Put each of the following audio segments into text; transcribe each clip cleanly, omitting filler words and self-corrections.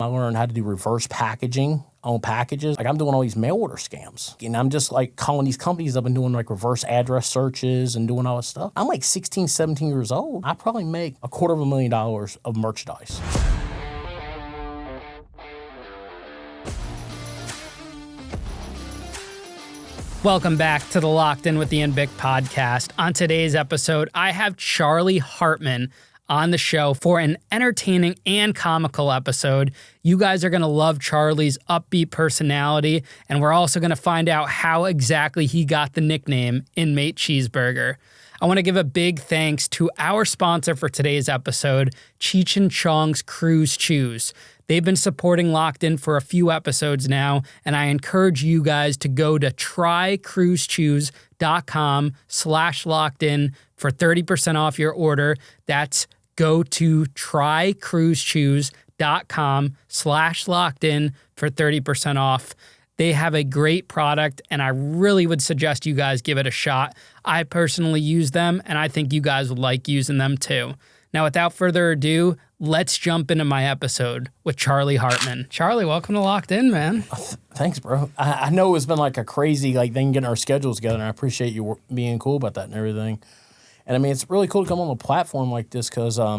I learned how to do reverse packaging on packages. Like I'm doing all these mail order scams. And I'm just like calling these companies up and doing like reverse address searches and doing all this stuff. I'm like 16, 17 years old. I probably make $250,000 of merchandise. Welcome back to the Locked In with Ian Bick podcast. On today's episode, I have Charlie Hartman on the show for an entertaining and comical episode. You guys are going to love Charlie's upbeat personality, and we're also going to find out how exactly he got the nickname Inmate Cheeseburger. I want to give a big thanks to our sponsor for today's episode, Cheech and Chong's Cruise Chews. They've been supporting Locked In for a few episodes now, and I encourage you guys to go to trycruisechews.com/lockedin for 30% off your order. That's go to trycruisechews.com/lockedin for 30% off. They have a great product, and I really would suggest you guys give it a shot. I personally use them, and I think you guys would like using them too. Now, without further ado, let's jump into my episode with Charlie Hartman. Charlie, welcome to Locked In, man. Thanks, bro. I know it's been like a crazy thing getting our schedules together, and I appreciate you being cool about that and everything. And I mean, it's really cool to come on a platform like this because, I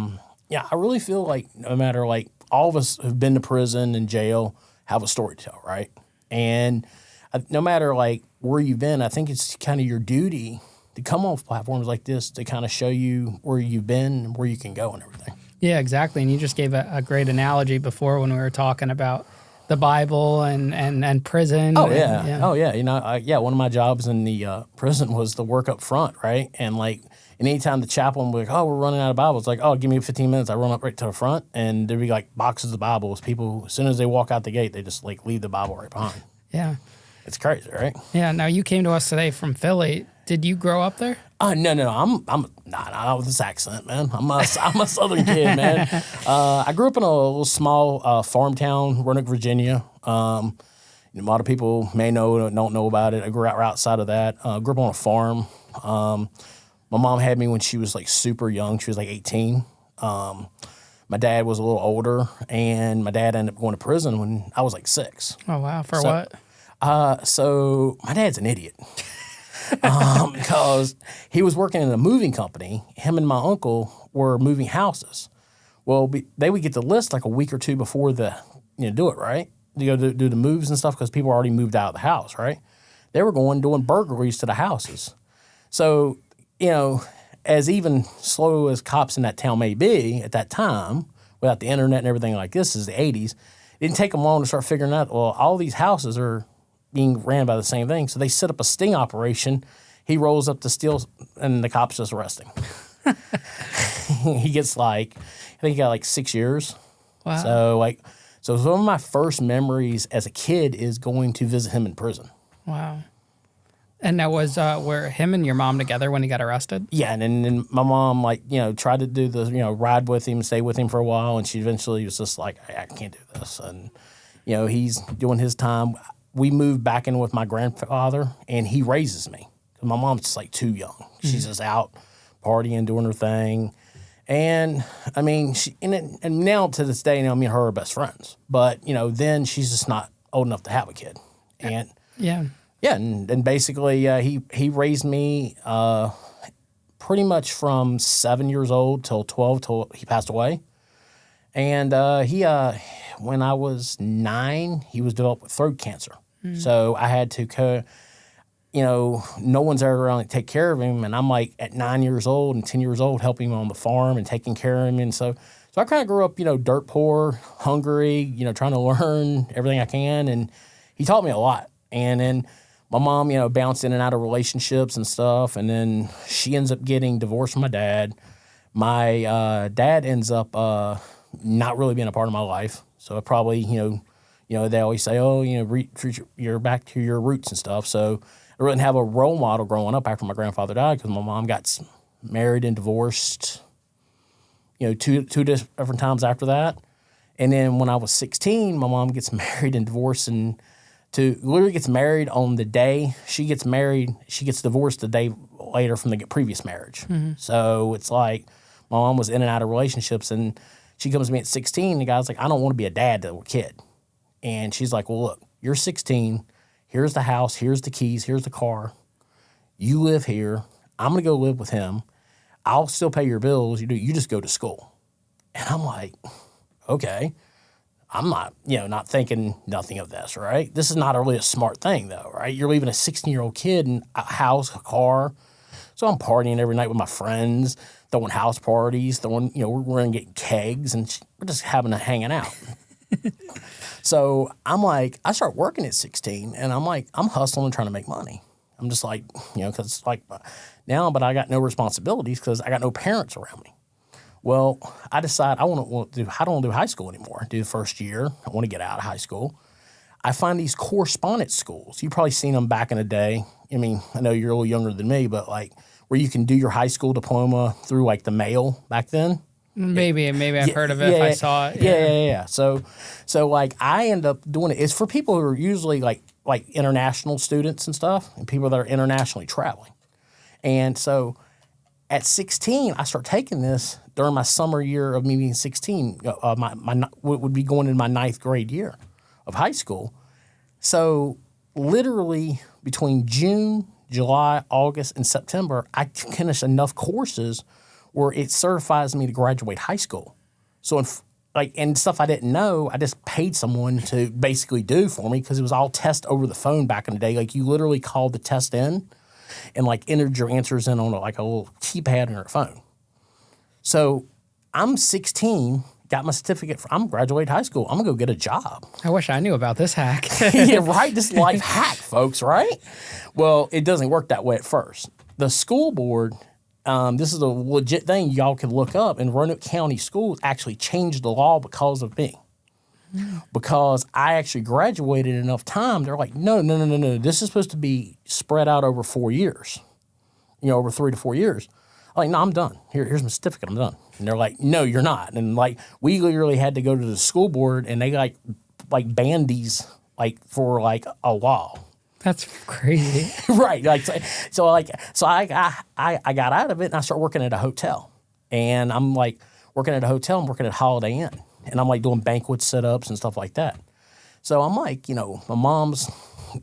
really feel like no matter all of us who've been to prison and jail have a story to tell, right? And no matter where you've been, I think it's kind of your duty to come on platforms like this to kind of show you where you've been and where you can go and everything. Yeah, exactly. And you just gave a great analogy before when we were talking about the Bible and prison. Oh, yeah. Oh, yeah. One of my jobs in the prison was to work up front, right? And anytime the chaplain would be like, oh, we're running out of Bibles, give me 15 minutes. I run up right to the front, and there'd be boxes of Bibles. People, as soon as they walk out the gate, they just leave the Bible right behind. Yeah. It's crazy, right? Yeah. Now, you came to us today from Philly. Did you grow up there? No. I'm not with this accent, man. I'm a Southern kid, man. I grew up in a little small farm town, Roanoke, Virginia. A lot of people may know, don't know about it. I grew up right outside of that. Grew up on a farm. My mom had me when she was super young. She was 18. My dad was a little older, and my dad ended up going to prison when I was 6. Oh, wow. For what? So my dad's an idiot. Because he was working in a moving company. Him and my uncle were moving houses. Well, they would get the list a week or two before do it, right? To go do the moves and stuff because people already moved out of the house, right? They were doing burglaries to the houses. So, as even slow as cops in that town may be at that time, without the internet and everything like this, is the 80s, it didn't take them long to start figuring out, well, all these houses are being ran by the same thing. So they set up a sting operation. He rolls up to steal, and the cops just arrest him. He gets I think he got 6 years. Wow. So one of my first memories as a kid is going to visit him in prison. Wow. And that was were him and your mom together when he got arrested? Yeah, and then my mom tried to do the ride with him, stay with him for a while, and she eventually was just I can't do this, and he's doing his time. We moved back in with my grandfather, and he raises me. My mom's just too young. She's just out partying, doing her thing. And I mean, and now to this day, me and her are best friends. But, then she's just not old enough to have a kid. And yeah, and basically he raised me pretty much from 7 years old till 12 till he passed away. And when I was 9, he was developed with throat cancer. Mm-hmm. So I had to, no one's ever around to take care of him. And I'm at 9 years old and 10 years old helping him on the farm and taking care of him. And so I kind of grew up, dirt poor, hungry, trying to learn everything I can. And he taught me a lot. And then my mom, bounced in and out of relationships and stuff. And then she ends up getting divorced from my dad. My dad ends up not really being a part of my life. So I probably, they always say, oh, you're back to your roots and stuff. So I really didn't have a role model growing up after my grandfather died because my mom got married and divorced, two different times after that. And then when I was 16, my mom gets married and divorced and literally gets married on the day she gets married. She gets divorced the day later from the previous marriage. Mm-hmm. So it's my mom was in and out of relationships, and She comes to me at 16. The guy's like, I don't want to be a dad to a kid. And she's like, well, look, you're 16. Here's the house. Here's the keys. Here's the car. You live here. I'm going to go live with him. I'll still pay your bills. You just go to school. And I'm like, okay. I'm not, not thinking nothing of this, right? This is not really a smart thing, though, right? You're leaving a 16-year-old kid in a house, a car. So I'm partying every night with my friends, throwing house parties, we're going to get kegs, and we're just hanging out. So I'm like, I start working at 16, and I'm like, I'm hustling and trying to make money. I'm just like, because it's like now, but I got no responsibilities because I got no parents around me. Well, I decide I don't want to do high school anymore. Do the first year. I want to get out of high school. I find these correspondence schools. You've probably seen them back in the day. I mean, I know you're a little younger than me, but like where you can do your high school diploma through like the mail back then. Maybe I've heard of it if I saw it. Yeah. So like I end up doing it. It's for people who are usually like international students and stuff, and people that are internationally traveling. And so at 16, I start taking this during my summer year of me being 16. Would be going in my 9th grade year of high school. So literally between June, July, August, and September, I finished enough courses where it certifies me to graduate high school. So and stuff I didn't know, I just paid someone to basically do for me because it was all test over the phone back in the day. Like you literally called the test in and like entered your answers in on like a little keypad on your phone. So I'm 16, got my certificate. I'm graduating high school. I'm going to go get a job. I wish I knew about this hack. Yeah, right? This life hack, folks, right? Well, it doesn't work that way at first. The school board, this is a legit thing y'all can look up, and Roanoke County Schools actually changed the law because of me. Because I actually graduated enough time, they're like, no. This is supposed to be spread out over 4 years, over 3 to 4 years. I'm like, no, I'm done. Here's my certificate. I'm done. And they're like, no, you're not. And like, we literally had to go to the school board, and they like banned these for like a while. That's crazy. Right. So I got out of it, and I started working at a hotel. And I'm like working at a hotel. I'm working at Holiday Inn. And I'm like doing banquet setups and stuff like that. So I'm like, my mom's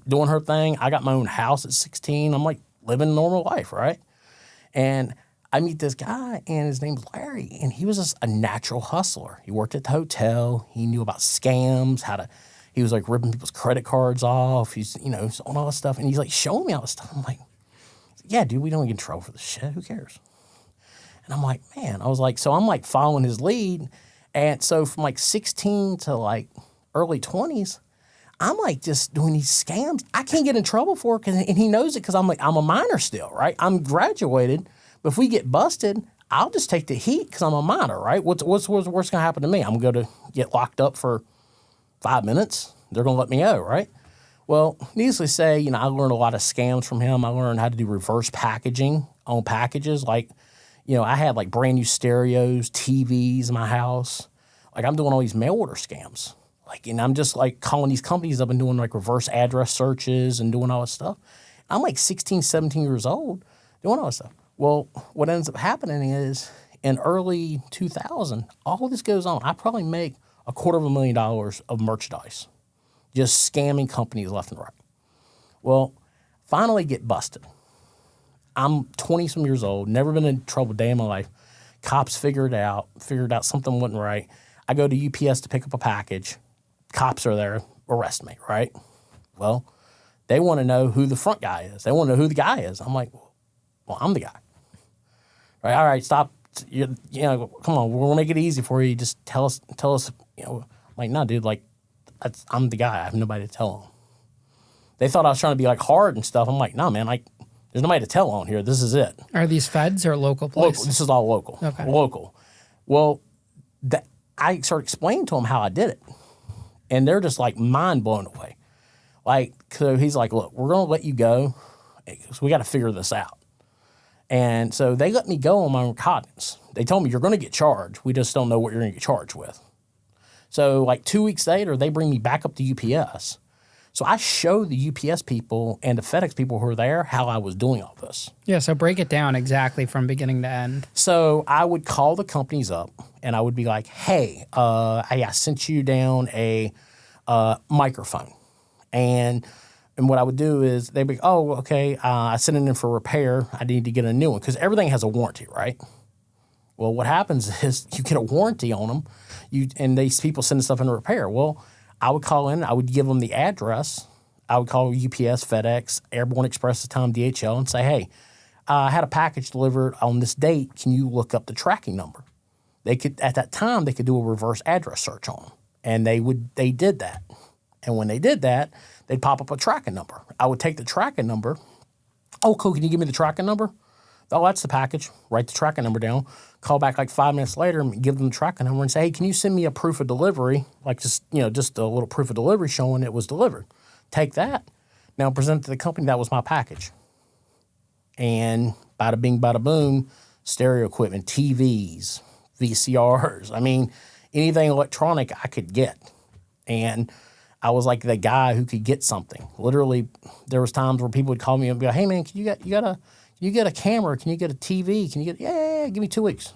doing her thing. I got my own house at 16. I'm like living a normal life, right? And I meet this guy, and his name's Larry, and he was just a natural hustler. He worked at the hotel. He knew about scams, he was like ripping people's credit cards off. He's, all this stuff. And he's like showing me all this stuff. I'm like, yeah, dude, we don't get in trouble for this shit. Who cares? And I'm like, man, so I'm like following his lead. And so from like 16 to like early 20s, I'm like just doing these scams. I can't get in trouble for it, and he knows it because I'm a minor still, right? I'm graduated, but if we get busted, I'll just take the heat because I'm a minor, right? What's going to happen to me? I'm going to get locked up for 5 minutes. They're going to let me go, right? Well, needless to say, I learned a lot of scams from him. I learned how to do reverse packaging on packages. Like, I had like brand new stereos, TVs in my house. Like I'm doing all these mail order scams. And I'm just like calling these companies up and doing like reverse address searches and doing all this stuff. I'm like 16, 17 years old doing all this stuff. Well, what ends up happening is in early 2000, all this goes on. I probably make $250,000 of merchandise, just scamming companies left and right. Well, finally get busted. I'm 20-some years old, never been in trouble a day in my life. Cops figured out something wasn't right. I go to UPS to pick up a package. Cops are there, arrest me, right? Well, they want to know who the front guy is. They want to know who the guy is. I'm like, well, I'm the guy. Right? All right, stop. Come on, we'll make it easy for you. Just tell us. I'm like, no, dude, I'm the guy. I have nobody to tell on. They thought I was trying to be like hard and stuff. I'm like, no, man, there's nobody to tell on here. This is it. Are these feds or local police? Local. This is all local. Okay. Local. Well, I started explaining to them how I did it. And they're just like mind blown away. So he's like, look, we're going to let you go. So we got to figure this out. And so they let me go on my own recognizance. They told me, you're going to get charged. We just don't know what you're going to get charged with. So like 2 weeks later, they bring me back up to UPS. So I showed the UPS people and the FedEx people who were there how I was doing all this. Yeah, so break it down exactly from beginning to end. So I would call the companies up and I would be like, hey, I sent you down a microphone. And what I would do is they'd be, oh, okay, I sent it in for repair. I need to get a new one because everything has a warranty, right? Well, what happens is you get a warranty on them, and these people send stuff in repair. Well, I would call in, I would give them the address. I would call UPS, FedEx, Airborne Express at the time, DHL, and say, hey, I had a package delivered on this date. Can you look up the tracking number? They could, at that time, they could do a reverse address search on them. And they did that. And when they did that, they'd pop up a tracking number. I would take the tracking number. Oh, cool, can you give me the tracking number? Oh, that's the package. Write the tracking number down. Call back like 5 minutes later and give them the tracking number and say, hey, can you send me a proof of delivery? Like just a little proof of delivery showing it was delivered. Take that. Now present it to the company. That was my package. And bada bing, bada boom, stereo equipment, TVs, VCRs. I mean, anything electronic I could get. And I was like the guy who could get something. Literally, there was times where people would call me and be like, hey man, can you get a camera? Can you get a TV? Can you get, yeah, give me 2 weeks.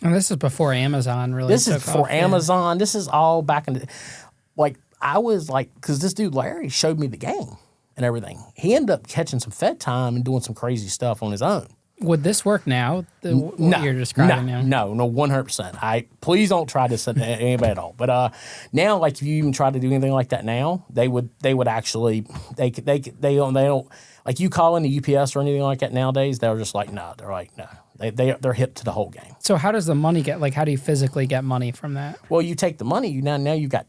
And this is before Amazon really This is took before off, Amazon. This is all back in the, like, I was like, because this dude Larry showed me the game and everything. He ended up catching some Fed time and doing some crazy stuff on his own. Would this work now? What you're describing now? No, 100%. Please don't try this at anybody at all. But now, like if you even try to do anything like that now, they would actually they don't like you call into UPS or anything like that nowadays. They're just like no. They're like no. They're hip to the whole game. So how does the money get? Like how do you physically get money from that? Well, you take the money. Now you've got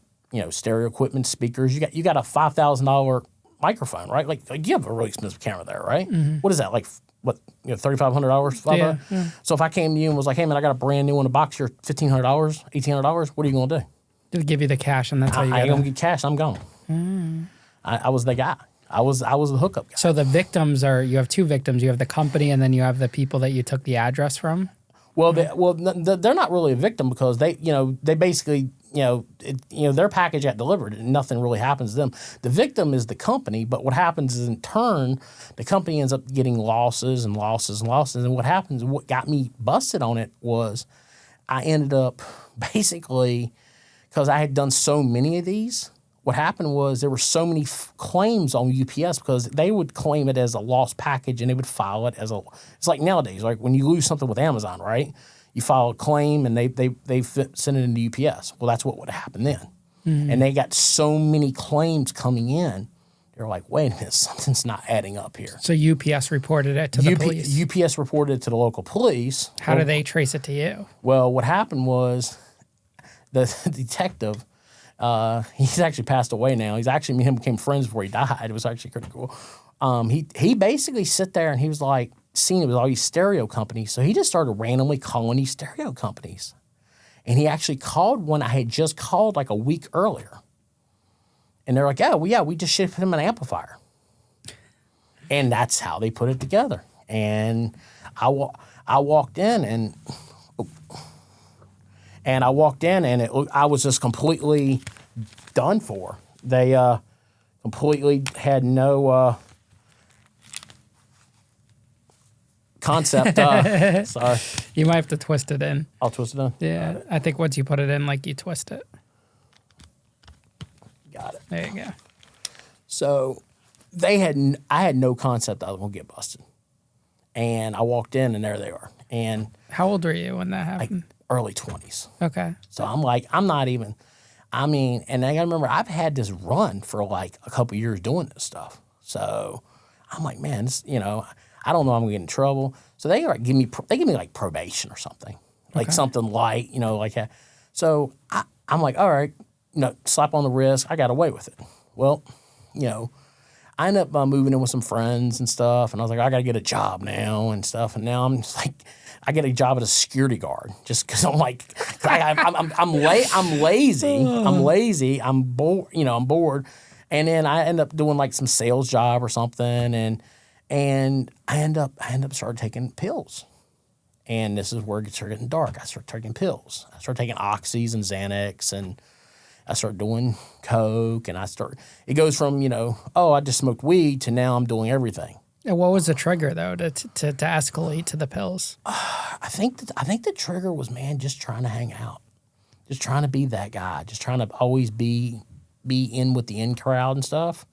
stereo equipment, speakers. You got a $5,000 microphone, right? Like you have a really expensive camera there, right? Mm-hmm. What is that like? What $3,500? Yeah. So if I came to you and was like, "Hey man, I got a brand new one in a box here, $1,500, $1,800. What are you gonna do?" They'll give you the cash, and that's how you I get ain't it. gonna get cash. I'm gone. I was the guy. I was the hookup guy. So the victims you have two victims. You have the company, and then you have the people that you took the address from. Well, they're not really a victim because they basically their package got delivered and nothing really happens to them. The victim is the company, but what happens is in turn, the company ends up getting losses and losses and losses. And what happens, what got me busted on it was I ended up basically, because I had done so many of these, what happened was there were so many claims on UPS because they would claim it as a lost package and they would file it as it's like nowadays, like when you lose something with Amazon, right? You file a claim and they send it into UPS. Well, that's what would happen then. Mm-hmm. And they got so many claims coming in. They're like, wait a minute, something's not adding up here. So UPS reported it to the police? UPS reported it to the local police. How do they trace it to you? Well, what happened was the detective, he's actually passed away now. Me and him became friends before he died. It was actually pretty cool. He basically sit there and he was like, seeing it with all these stereo companies. So he just started randomly calling these stereo companies. And he actually called one I had just called like a week earlier. And they're like, we just shipped him an amplifier. And that's how they put it together. And I walked in and I was just completely done for. They completely had no concept. Sorry. You might have to twist it in. I'll twist it in? Yeah. I think once you put it in, like you twist it. Got it. There you go. So I had no concept that I was going to get busted. And I walked in and there they are. And how old were you when that happened? Like early 20s. Okay. So I'm like, and I got to remember, I've had this run for like a couple of years doing this stuff. So I'm like, man, this, I don't know I'm going to get in trouble. So they give me like probation or something, like something light, like that. So I'm like, all right, slap on the wrist. I got away with it. Well, I ended up moving in with some friends and stuff. And I was like, I got to get a job now and stuff. And now I'm just like, I get a job as a security guard just because I'm like, I'm lazy. I'm bored. I'm bored. And then I end up doing like some sales job or something. And I end up started taking pills. And this is where it started getting dark. I started taking pills. I started taking Oxys and Xanax and I start doing coke, and it goes from, I just smoked weed to now I'm doing everything. And what was the trigger, though, to escalate to the pills? I think the trigger was, man, just trying to hang out, just trying to be that guy, just trying to always be in with the in crowd and stuff.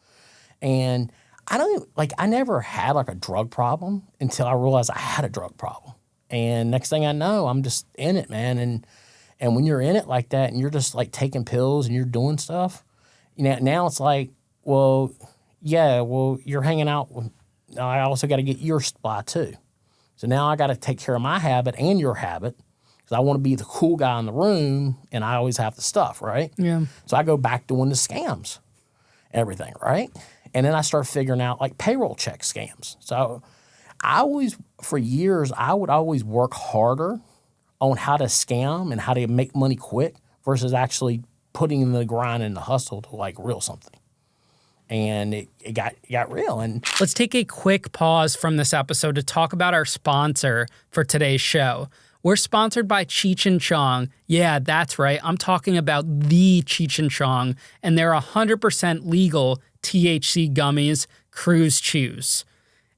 And I never had like a drug problem until I realized I had a drug problem. And next thing I know, I'm just in it, man. And when you're in it like that and you're just like taking pills and you're doing stuff, now it's like, well, you're hanging out with, I also got to get your supply too. So now I got to take care of my habit and your habit because I want to be the cool guy in the room and I always have the stuff, right? Yeah. So I go back doing the scams, everything, right? And then I start figuring out like payroll check scams. So for years, I would always work harder on how to scam and how to make money quick versus actually putting in the grind and the hustle to like real something. And it got real. And let's take a quick pause from this episode to talk about our sponsor for today's show. We're sponsored by Cheech and Chong. Yeah, that's right. I'm talking about the Cheech and Chong and their 100% legal THC gummies, Cruise Chews.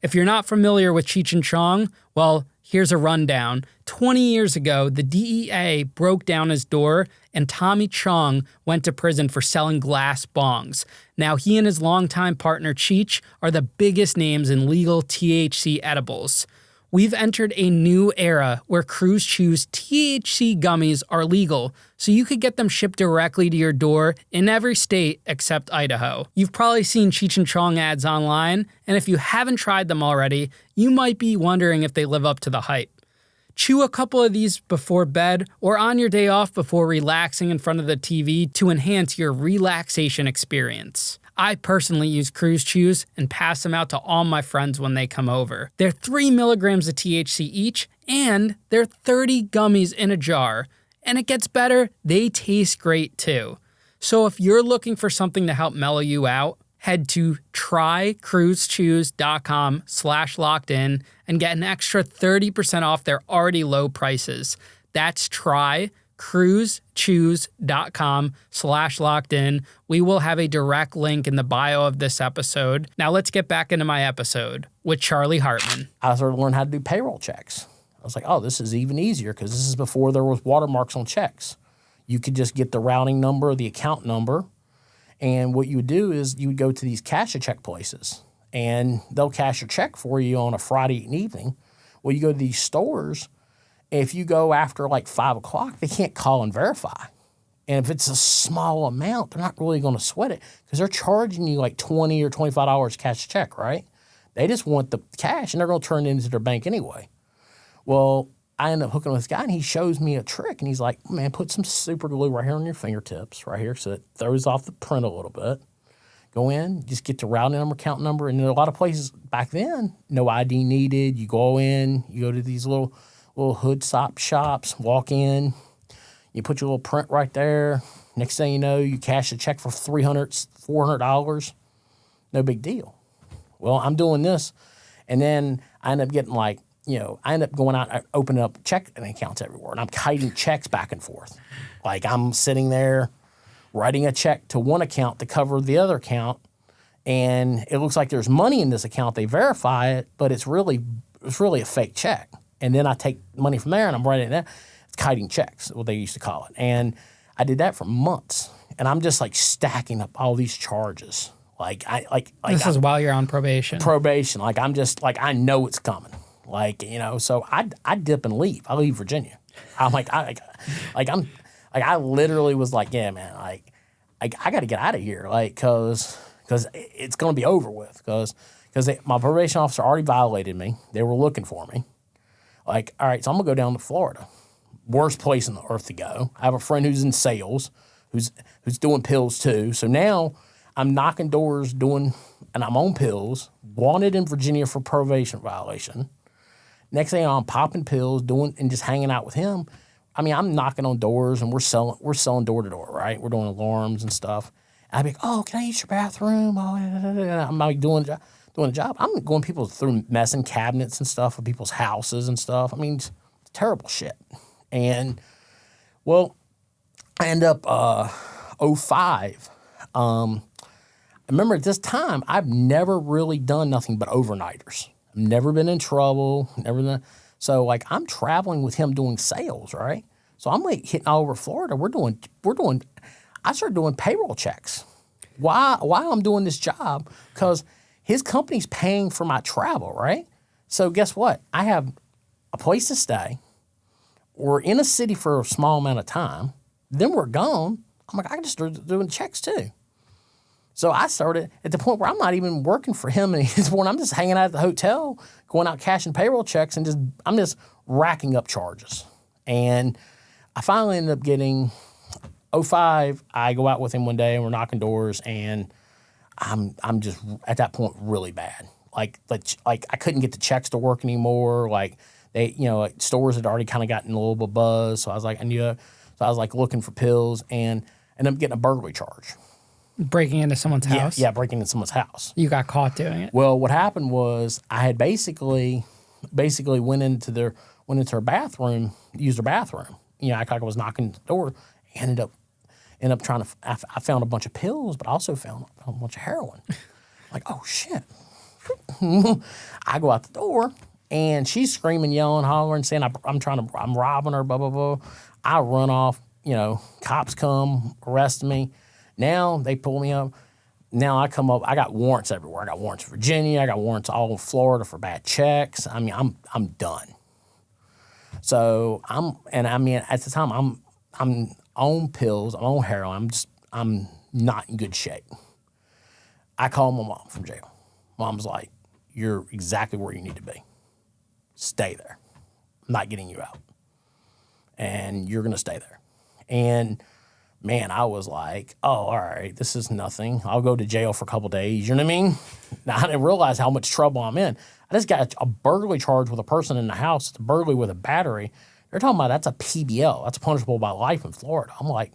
If you're not familiar with Cheech and Chong, well, here's a rundown. 20 years ago, the DEA broke down his door and Tommy Chong went to prison for selling glass bongs. Now, he and his longtime partner Cheech are the biggest names in legal THC edibles. We've entered a new era where Cruise Chews THC gummies are legal, so you could get them shipped directly to your door in every state except Idaho. You've probably seen Cheech and Chong ads online, and if you haven't tried them already, you might be wondering if they live up to the hype. Chew a couple of these before bed or on your day off before relaxing in front of the TV to enhance your relaxation experience. I personally use Cruise Chews and pass them out to all my friends when they come over. They're 3 milligrams of THC each, and they're 30 gummies in a jar. And it gets better, they taste great too. So if you're looking for something to help mellow you out, head to trycruisechews.com/lockedin and get an extra 30% off their already low prices. That's trycruisechews.com/lockedin. We will have a direct link in the bio of this episode. Now let's get back into my episode with Charlie Hartman. I started to learn how to do payroll checks. I was like, oh, this is even easier because this is before there was watermarks on checks. You could just get the routing number, the account number, and what you would do is you would go to these cash a check places, and they'll cash your check for you on a Friday evening. Well, you go to these stores, if you go after like 5 o'clock, they can't call and verify. And if it's a small amount, they're not really going to sweat it because they're charging you like $20 or $25 cash check, right? They just want the cash, and they're going to turn it into their bank anyway. Well, I end up hooking with this guy, and he shows me a trick, and he's like, man, put some super glue right here on your fingertips, right here, so it throws off the print a little bit. Go in, just get the routing number, account number, and in a lot of places back then, no ID needed. You go in, you go to these little hood stop shops, walk in, you put your little print right there. Next thing you know, you cash a check for $300, $400. No big deal. Well, I'm doing this, and then I end up getting like, I end up going out and opening up checking accounts everywhere, and I'm kiting checks back and forth. Like I'm sitting there writing a check to one account to cover the other account, and it looks like there's money in this account. They verify it, but it's really a fake check. And then I take money from there and I'm writing it down. It's kiting checks, what they used to call it. And I did that for months, and I'm just like stacking up all these charges. This is while you're on probation. Probation. Like I'm just like I know it's coming. So I dip and leave. I leave Virginia. I'm like, I literally was like, yeah, man, I got to get out of here, cause it's gonna be over with, cause my probation officer already violated me. They were looking for me. Like, all right, so I'm gonna go down to Florida, worst place on the earth to go. I have a friend who's in sales, who's doing pills too. So now I'm knocking doors and I'm on pills, wanted in Virginia for probation violation. Next thing I'm popping pills, and just hanging out with him. I mean, I'm knocking on doors and we're selling door to door, right? We're doing alarms and stuff. And I'd be like, oh, can I use your bathroom? Oh, I'm like doing the job. I'm going through messing cabinets and stuff of people's houses and stuff. I mean, it's terrible shit. And well, I end up '05. I remember at this time, I've never really done nothing but overnighters. I've never been in trouble, never been. So like I'm traveling with him doing sales, right? So I'm like hitting all over Florida. I started doing payroll checks. Why I'm doing this job? Because his company's paying for my travel, right? So guess what? I have a place to stay. We're in a city for a small amount of time. Then we're gone. I'm like, I can just start doing checks too. So I started at the point where I'm not even working for him anymore. I'm just hanging out at the hotel, going out cashing payroll checks, and I'm just racking up charges. And I finally ended up getting '05. I go out with him one day and we're knocking doors, and I'm just at that point really bad. Like I couldn't get the checks to work anymore. Like they, like stores had already kind of gotten a little bit buzz. So I was like, so I was like looking for pills and ended up getting a burglary charge. Breaking into someone's house? Yeah, breaking into someone's house. You got caught doing it? Well, what happened was I had basically went into her bathroom, used her bathroom. I was knocking the door, ended up trying to. I found a bunch of pills, but I also found a bunch of heroin. Like, oh shit! I go out the door, and she's screaming, yelling, hollering, saying I'm robbing her, blah blah blah. I run off. Cops come, arrest me. Now they pull me up. Now I come up. I got warrants everywhere. I got warrants in Virginia. I got warrants all in Florida for bad checks. I mean, I'm done. So at the time I'm on pills. I'm on heroin. I'm not in good shape. I call my mom from jail. Mom's like, "You're exactly where you need to be. Stay there. I'm not getting you out, and you're gonna stay there." And man, I was like, oh, all right, this is nothing. I'll go to jail for a couple days. You know what I mean? Now, I didn't realize how much trouble I'm in. I just got a burglary charge with a person in the house. It's a burglary with a battery. They're talking about that's a PBL. That's punishable by life in Florida. I'm like,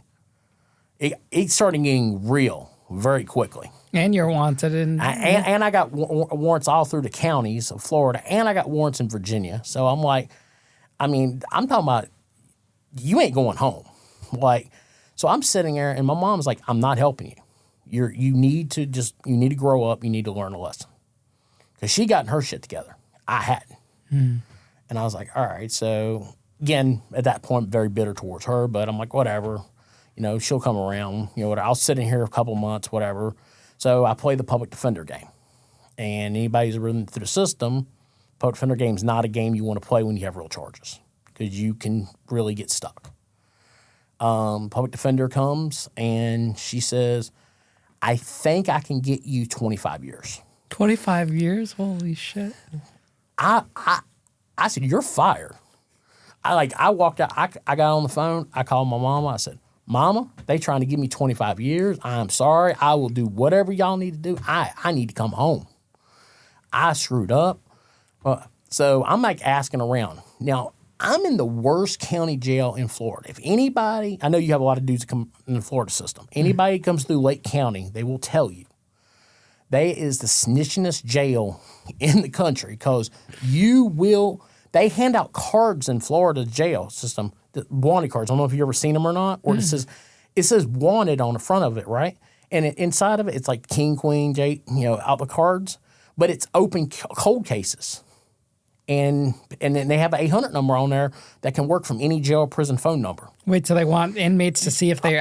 it started getting real very quickly. And you're wanted. And I got warrants all through the counties of Florida, and I got warrants in Virginia. So I'm like, I'm talking about you ain't going home. Like, so I'm sitting there, and my mom's like, "I'm not helping you. You need to grow up. You need to learn a lesson." Because she gotten her shit together. I hadn't. And I was like, all right. So again, at that point, very bitter towards her, but I'm like, whatever. She'll come around. Whatever. I'll sit in here a couple months, whatever. So I play the public defender game. And anybody who's running through the system, public defender game is not a game you want to play when you have real charges because you can really get stuck. Public defender comes and she says, "I think I can get you 25 years." 25 years? Holy shit. I said, "You're fired." I walked out. I got on the phone. I called my mama. I said, "Mama, they trying to give me 25 years. I'm sorry. I will do whatever y'all need to do. I need to come home. I screwed up." So I'm like asking around. Now, I'm in the worst county jail in Florida. If anybody, I know you have a lot of dudes that come in the Florida system. Anybody that comes through Lake County, they will tell you. They is the snitchingest jail in the country because they hand out cards in Florida jail system, the wanted cards. I don't know if you've ever seen them or not. Or it says wanted on the front of it, right? And inside of it, it's like king, queen, J, out the cards. But it's open cold cases. And then they have an 800 number on there that can work from any jail or prison phone number. Wait, so they want inmates to see if they...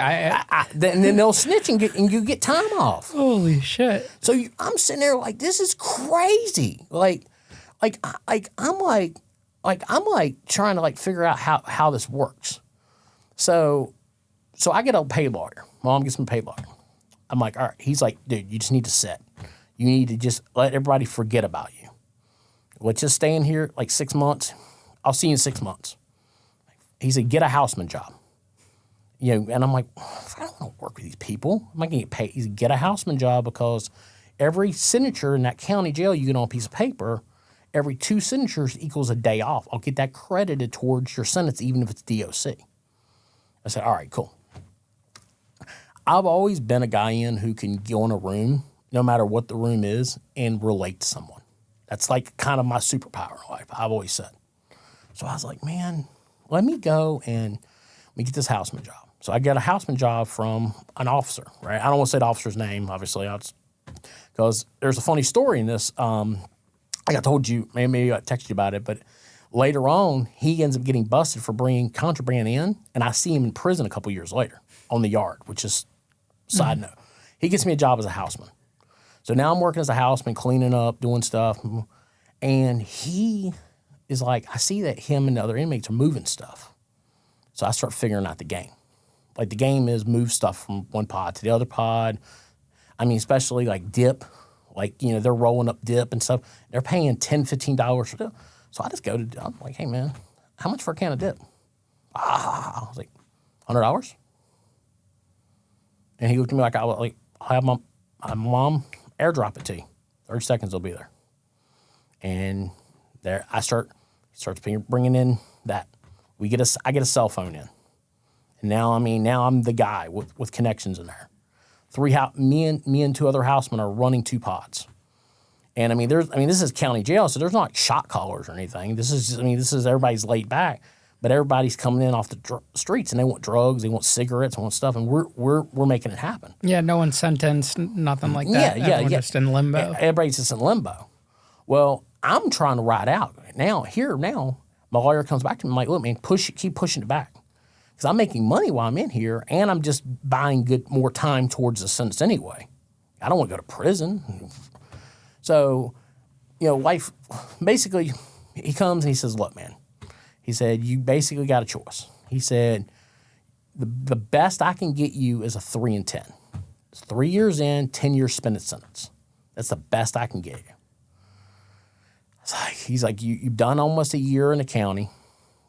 then they'll snitch and you get time off. Holy shit. So I'm sitting there like, this is crazy. I'm trying to figure out how this works. So I get a pay lawyer. Mom gets me a pay lawyer. I'm like, all right. He's like, dude, you just need to sit. You need to just let everybody forget about you. Let's just stay in here 6 months. I'll see you in 6 months. He said, get a houseman job. And I'm like, I don't want to work with these people. I'm not going to get paid. He said, get a houseman job because every signature in that county jail you get on a piece of paper, every 2 signatures equals a day off. I'll get that credited towards your sentence, even if it's DOC. I said, all right, cool. I've always been a guy who can go in a room, no matter what the room is, and relate to someone. That's kind of my superpower in life, I've always said. So I was like, man, let me go and let me get this houseman job. So I get a houseman job from an officer, right? I don't want to say the officer's name, obviously, because there's a funny story in this. Like I told you, maybe I texted you about it, but later on, he ends up getting busted for bringing contraband in, and I see him in prison a couple years later on the yard, which is side note. He gets me a job as a houseman. So now I'm working as a houseman, cleaning up, doing stuff, and he is like, I see that him and the other inmates are moving stuff. So I start figuring out the game. Like the game is move stuff from one pod to the other pod. I mean, especially like dip. Like, you know, they're rolling up dip and stuff. They're paying $10, $15 for dip. So I just go to, I'm like, hey, man, how much for a can of dip? I was like, $100? And he looked at me like, I'll have my mom airdrop it to you. 30 seconds, they'll be there. And there, he starts bringing in that. I get a cell phone in. And now I'm the guy with connections in there. Me and two other housemen are running 2 pods. And this is county jail, so there's not shot callers or anything. This is everybody's laid back, but everybody's coming in off the streets and they want drugs, they want cigarettes, they want stuff, and we're making it happen. Yeah, no one's sentenced, nothing like that. Everyone's just in limbo. Everybody's just in limbo. Well, I'm trying to ride out now. My lawyer comes back to me, I'm like, look, man, keep pushing it back. Because I'm making money while I'm in here, and I'm just buying more time towards the sentence anyway. I don't want to go to prison. So, you know, life, basically, he comes and he says, look, man, he said, you basically got a choice. He said, the best I can get you is a 3 and 10. It's 3 years in, 10 years suspended sentence. That's the best I can get you. He's like, you've done almost a year in the county.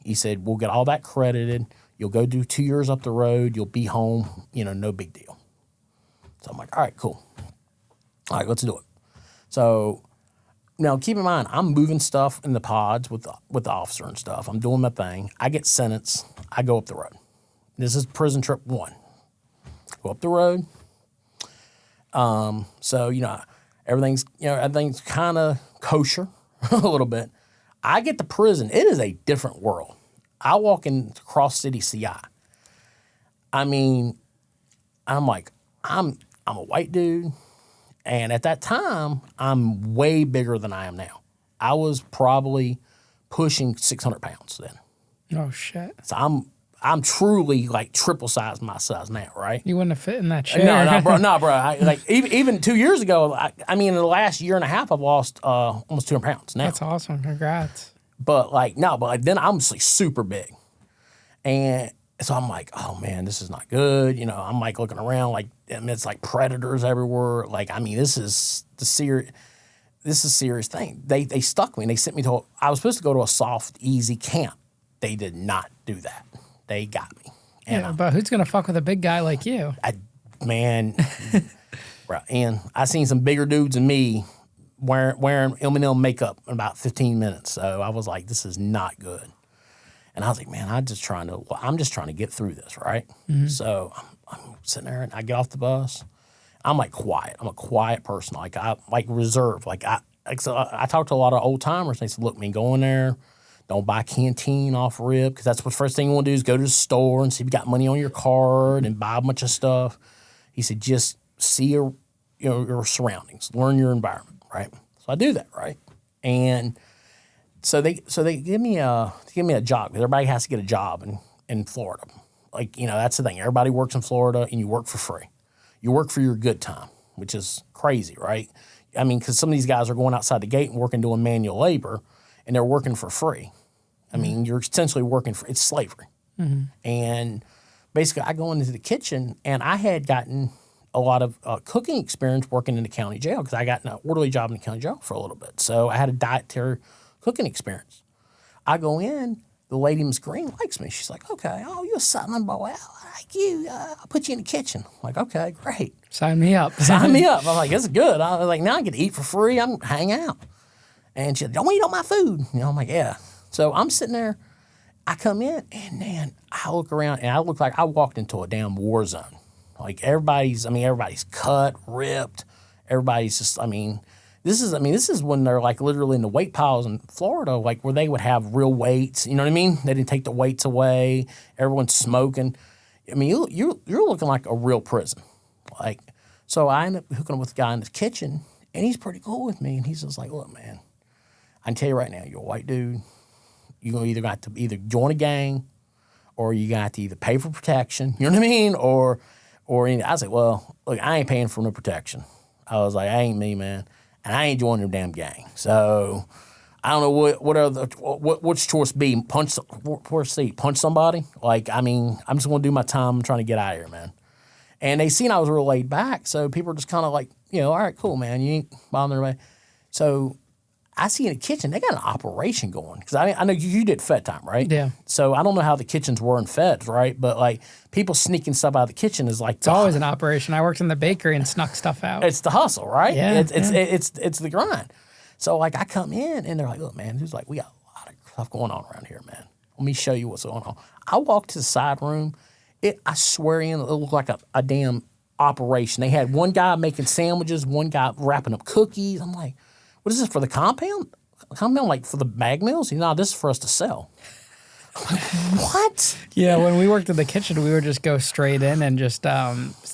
He said, we'll get all that credited. You'll go do 2 years up the road. You'll be home. You know, no big deal. So I'm like, all right, cool. All right, let's do it. So now keep in mind, I'm moving stuff in the pods with the officer and stuff. I'm doing my thing. I get sentenced. I go up the road. This is prison trip 1. Go up the road. So, you know, everything's kind of kosher a little bit. I get to prison. It is a different world. I walk in Cross City CI. I mean, I'm like, I'm a white dude. And at that time, I'm way bigger than I am now. I was probably pushing 600 pounds then. Oh, shit. So I'm truly like triple size my size now, right? You wouldn't have fit in that chair. No, bro. Even 2 years ago, in the last year and a half, I've lost almost 200 pounds now. That's awesome. Congrats. But then I'm just like super big. And so I'm like, oh man, this is not good. You know, I'm like looking around like, it's like predators everywhere. Like, I mean, this is a serious thing. They stuck me and they sent me I was supposed to go to a soft, easy camp. They did not do that. They got me. And but who's going to fuck with a big guy like you? Bro, and I seen some bigger dudes than me wearing M&M makeup in about 15 minutes. So I was like, this is not good. And I was like, man, I'm just trying to get through this, right? Mm-hmm. So I'm sitting there and I get off the bus. I'm like quiet. I'm a quiet person. Like I reserved. So I talked to a lot of old timers. And they said, look, man, go in there. Don't buy canteen off rip, because that's the first thing you want to do is go to the store and see if you got money on your card and buy a bunch of stuff. He said, just see your surroundings, learn your environment, right? So I do that, right? And so they give me a job, because everybody has to get a job in Florida. Like, you know, that's the thing. Everybody works in Florida and you work for free. You work for your good time, which is crazy, right? I mean, because some of these guys are going outside the gate and working doing manual labor, and they're working for free. I mean, you're essentially working it's slavery. Mm-hmm. And basically, I go into the kitchen, and I had gotten a lot of cooking experience working in the county jail, because I got an orderly job in the county jail for a little bit. So I had a dietary cooking experience. I go in, the lady, Miss Green, likes me. She's like, okay, oh, you're a Southern boy. I like you. I'll put you in the kitchen. I'm like, okay, great. Sign me up. Sign me up. I'm like, this is good. I was like, now I get to eat for free. I'm hang out. And she said, don't eat all my food. You know, I'm like, yeah. So I'm sitting there. I come in, and man, I look around, and I look like I walked into a damn war zone. Like everybody's cut, ripped. Everybody's just, this is when they're like literally in the weight piles in Florida, like where they would have real weights. You know what I mean? They didn't take the weights away. Everyone's smoking. I mean, you're looking like a real prison. Like, so I end up hooking up with a guy in the kitchen, and he's pretty cool with me. And he's just like, look, man, I can tell you right now, you're a white dude. You're going to either got to either join a gang or you got to either pay for protection, you know what I mean? Or I was like, well, look, I ain't paying for no protection. I was like, I ain't me, man. And I ain't joining no damn gang. So I don't know which choice be, punch somebody? Like, I mean, I'm just going to do my time. I'm trying to get out of here, man. And they seen I was real laid back, so people are just kind of like, all right, cool, man. You ain't bothering anybody. So I see in the kitchen, they got an operation going. Because I know you did Fed time, right? Yeah. So I don't know how the kitchens were in Feds, right? But like people sneaking stuff out of the kitchen is like... It's always an operation. I worked in the bakery and snuck stuff out. It's the hustle, right? Yeah. It's the grind. So like I come in and they're like, look, man, there's like, we got a lot of stuff going on around here, man. Let me show you what's going on. I walked to the side room. I swear it looked like a damn operation. They had one guy making sandwiches, one guy wrapping up cookies. I'm like, what is this for the compound? Compound, like for the bag meals? No, this is for us to sell. I'm like, what? Yeah, when we worked in the kitchen, we would just go straight in and just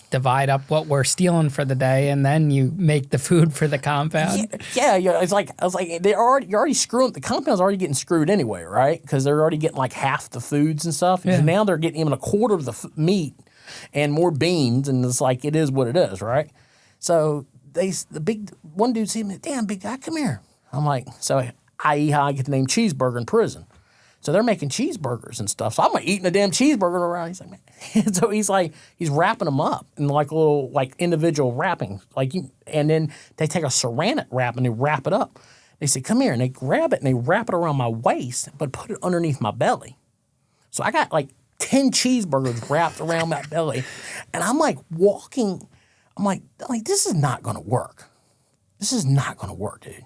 divide up what we're stealing for the day, and then you make the food for the compound. Yeah. It's like I was like, you're already screwing. The compound's already getting screwed anyway, right? Because they're already getting like half the foods and stuff. Yeah. And now they're getting even a quarter of the meat and more beans, and it's like it is what it is, right? So the big one dude see me, damn big guy, come here. I'm like, so i.e. how I get the name cheeseburger in prison. So they're making cheeseburgers and stuff. So I'm eating a damn cheeseburger around. He's like, man. So he's wrapping them up in like little like individual wrapping. And then they take a Saran wrap and they wrap it up. They say, come here. And they grab it and they wrap it around my waist, but put it underneath my belly. So I got like 10 cheeseburgers wrapped around my belly. And I'm like walking. I'm like, this is not going to work. This is not going to work, dude.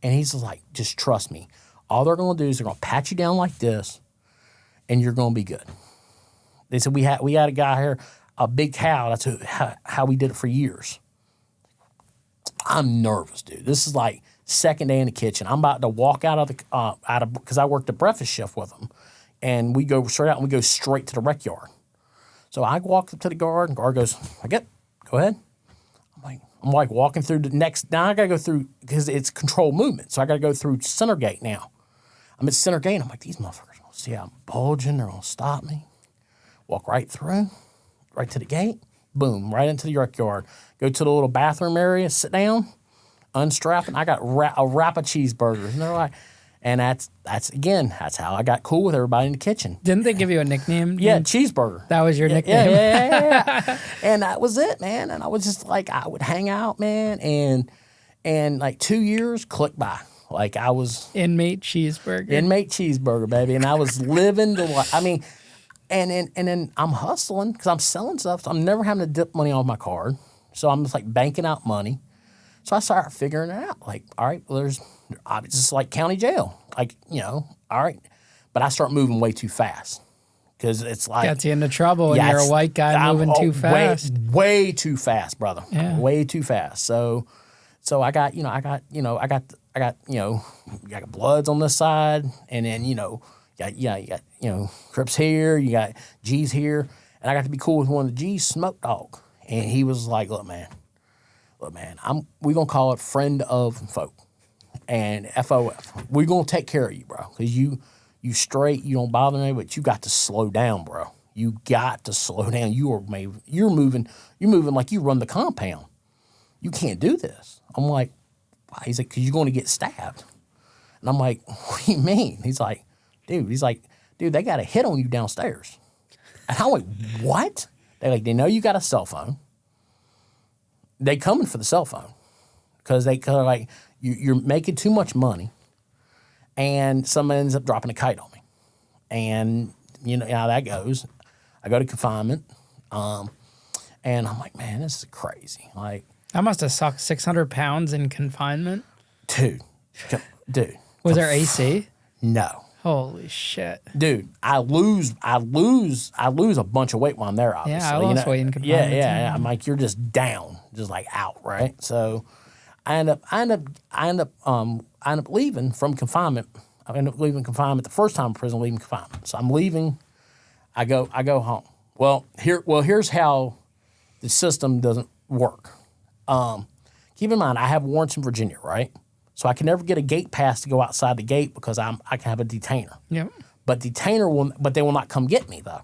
And he's just like, just trust me. All they're going to do is they're going to pat you down like this, and you're going to be good. They said, we had a guy here, a big cow. That's how we did it for years. I'm nervous, dude. This is like second day in the kitchen. I'm about to walk out of because I worked the breakfast shift with them, and we go straight out and we go straight to the rec yard. So I walk up to the guard, and guard goes, go ahead. I'm like walking through the next. Now I got to go through because it's controlled movement. So I got to go through center gate now. I'm at center gate. And I'm like, these motherfuckers going to see I'm bulging. They're going to stop me. Walk right through, right to the gate. Boom, right into the rec yard. Go to the little bathroom area, sit down, unstrap, and I got a wrap of cheeseburgers. And they're like, and that's how I got cool with everybody in the kitchen. Didn't they give you a nickname? Yeah, Cheeseburger. That was your nickname? Yeah. And that was it, man. And I was just like, I would hang out, man, and like 2 years clicked by. Like I was Inmate cheeseburger, baby. And I was living the life. I mean, and then I'm hustling because I'm selling stuff. So I'm never having to dip money on my card. So I'm just like banking out money. So I started figuring it out. Like, all right, well, it's just like county jail. Like, all right. But I start moving way too fast because it's like gets you into trouble when you're a white guy moving too fast. Way too fast, brother. Yeah. Way too fast. So I got Bloods on this side, and then you got Crips here, you got G's here, and I got to be cool with one of the G's, Smoke Dog, and he was like, look, man, we gonna call it friend of folk, and FOF. We gonna take care of you, bro, because you straight, you don't bother me, but you got to slow down, bro. You got to slow down. You're moving like you run the compound. You can't do this. I'm like, why? He's like, because you're going to get stabbed. And I'm like, what do you mean? He's like, dude, they got a hit on you downstairs. And I'm like, what? They know you got a cell phone. They coming for the cell phone because they're like, you're making too much money, and someone ends up dropping a kite on me. And you know how that goes. I go to confinement, and I'm like, man, this is crazy. Like, that must have sucked. 600 pounds in confinement? Dude. Was there AC? No. Holy shit. Dude, I lose a bunch of weight while I'm there, obviously. Yeah, I lost weight in confinement. Yeah. I'm like, you're just down, just like out, right? So I end up leaving from confinement. I end up leaving confinement the first time in prison, leaving confinement. So I'm leaving. I go home. Here's how the system doesn't work. Keep in mind, I have warrants in Virginia, right? So I can never get a gate pass to go outside the gate because I can have a detainer. Yep. But they will not come get me though.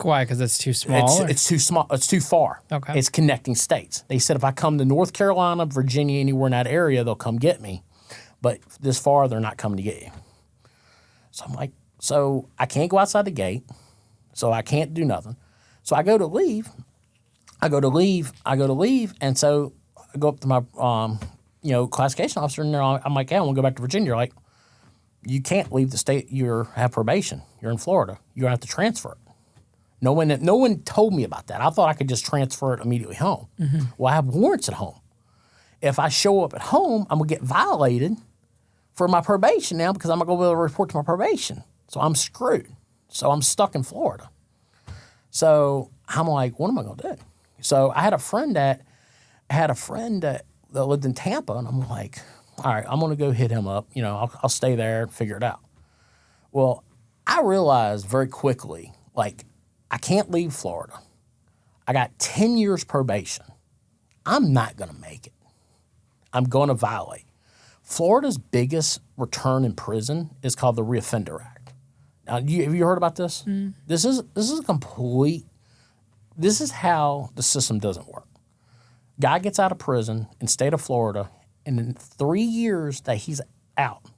Why? Because it's too small? It's too small. It's too far. Okay. It's connecting states. They said if I come to North Carolina, Virginia, anywhere in that area, they'll come get me. But this far, they're not coming to get you. So I'm like, so I can't go outside the gate. So I can't do nothing. So I go to leave. And so I go up to my, classification officer, and I'm like, yeah, I want to go back to Virginia. They're like, you can't leave the state. You have probation. You're in Florida. You're going to have to transfer it. No one told me about that. I thought I could just transfer it immediately home. Mm-hmm. Well, I have warrants at home. If I show up at home, I'm going to get violated for my probation now because I'm not going to be able to report to my probation. So I'm screwed. So I'm stuck in Florida. So I'm like, what am I going to do? So I had a friend that lived in Tampa, and I'm like, all right, I'm going to go hit him up. I'll stay there and figure it out. Well, I realized very quickly, I can't leave Florida. I got 10 years probation. I'm not going to make it. I'm going to violate. Florida's biggest return in prison is called the Reoffender Act. Now, have you heard about this? Mm. This is how the system doesn't work. Guy gets out of prison in state of Florida, and in 3 years that he's out,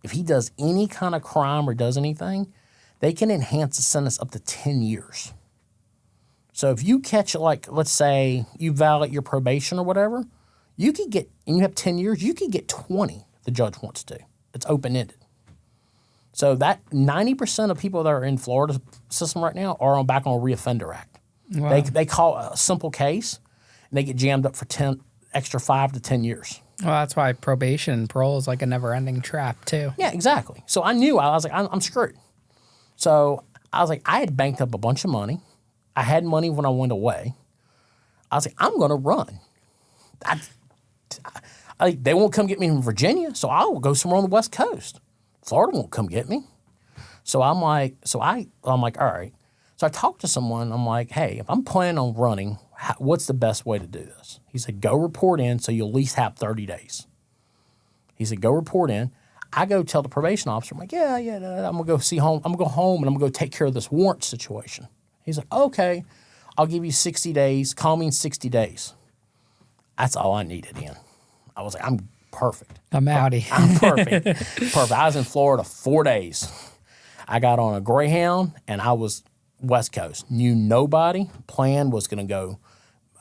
if he does any kind of crime or does anything, they can enhance the sentence up to 10 years. So if you catch, let's say you violate your probation or whatever, you could get, and you have 10 years, you could get 20 if the judge wants to. It's open-ended. So that 90% of people that are in Florida's system right now are back on a Reoffender Act. Wow. They call a simple case, and they get jammed up for 5 to 10 years. Well, that's why probation and parole is like a never-ending trap, too. Yeah, exactly. So I knew, I was like, I'm screwed. So I was like, I had banked up a bunch of money. I had money when I went away. I was like, I'm going to run. They won't come get me in Virginia, so I'll go somewhere on the West Coast. Florida won't come get me. So I'm like, all right. So I talked to someone. I'm like, hey, if I'm planning on running, what's the best way to do this? He said, go report in so you'll at least have 30 days. He said, go report in. I go tell the probation officer, I'm like, yeah, I'm going to go see home. I'm going to go home and I'm going to go take care of this warrant situation. He's like, okay, I'll give you 60 days. Call me in 60 days. That's all I needed, Ian. I was like, I'm perfect. I'm outie. I'm perfect. Perfect. I was in Florida 4 days. I got on a Greyhound and I was West Coast. Knew nobody. Plan was going to go,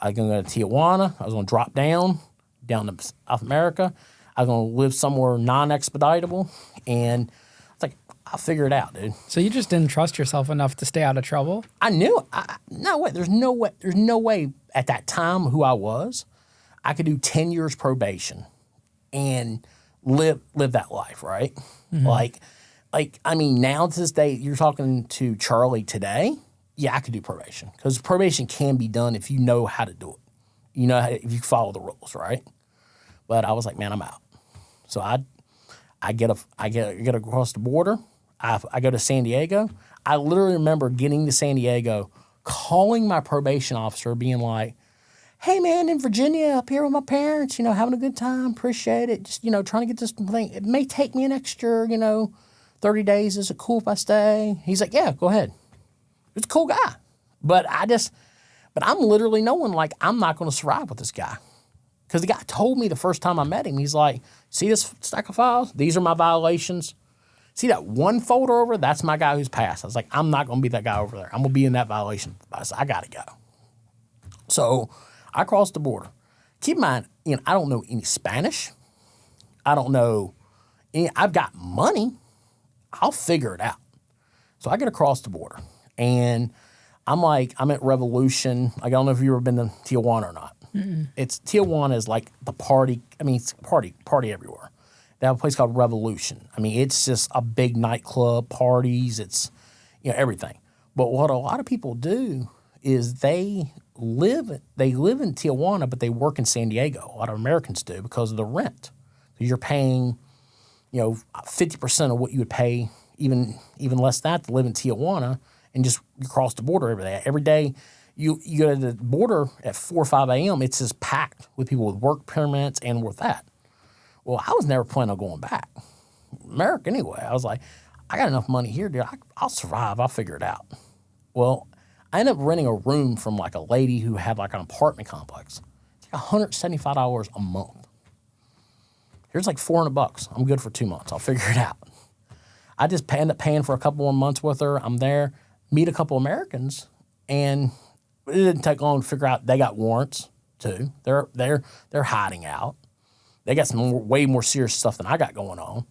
I was going to go to Tijuana. I was going to drop down to South America. I was going to live somewhere non-expeditable, and I was like, I'll figure it out, dude. So you just didn't trust yourself enough to stay out of trouble? I knew it. No way. There's no way at that time who I was, I could do 10 years probation and live that life, right? Mm-hmm. Now to this day, you're talking to Charlie today, yeah, I could do probation because probation can be done if you know how to do it. You know, if you follow the rules, right? But I was like, man, I'm out. So I get across the border. I go to San Diego. I literally remember getting to San Diego, calling my probation officer, being like, hey, man, in Virginia, up here with my parents, having a good time, appreciate it. Just, trying to get this thing. It may take me an extra, 30 days. Is it cool if I stay? He's like, yeah, go ahead. He's a cool guy. But I'm literally knowing, I'm not going to survive with this guy. Because the guy told me the first time I met him, he's like, see this stack of files? These are my violations. See that one folder over? That's my guy who's passed. I was like, I'm not going to be that guy over there. I'm going to be in that violation. I said, I got to go. So I crossed the border. Keep in mind, I don't know any Spanish. I don't know I've got money. I'll figure it out. So I get across the border. And I'm at Revolution. I don't know if you've ever been to Tijuana or not. Mm-mm. Tijuana is like the party. It's party everywhere. They have a place called Revolution. It's just a big nightclub, parties. It's, everything. But what a lot of people do is they live in Tijuana, but they work in San Diego. A lot of Americans do because of the rent. So you're paying, 50% of what you would pay, even less than that, to live in Tijuana, and just you cross the border every day. Every day you go to the border at 4 or 5 a.m., it's just packed with people with work permits and with that. Well, I was never planning on going back. America anyway. I was like, I got enough money here, dude. I'll survive. I'll figure it out. Well, I ended up renting a room from like a lady who had like an apartment complex. It's like $175 a month. Here's like $400. I'm good for 2 months. I'll figure it out. I just end up paying for a couple more months with her. I'm there, meet a couple Americans, and it didn't take long to figure out they got warrants too. They're hiding out. They got some way more serious stuff than I got going on.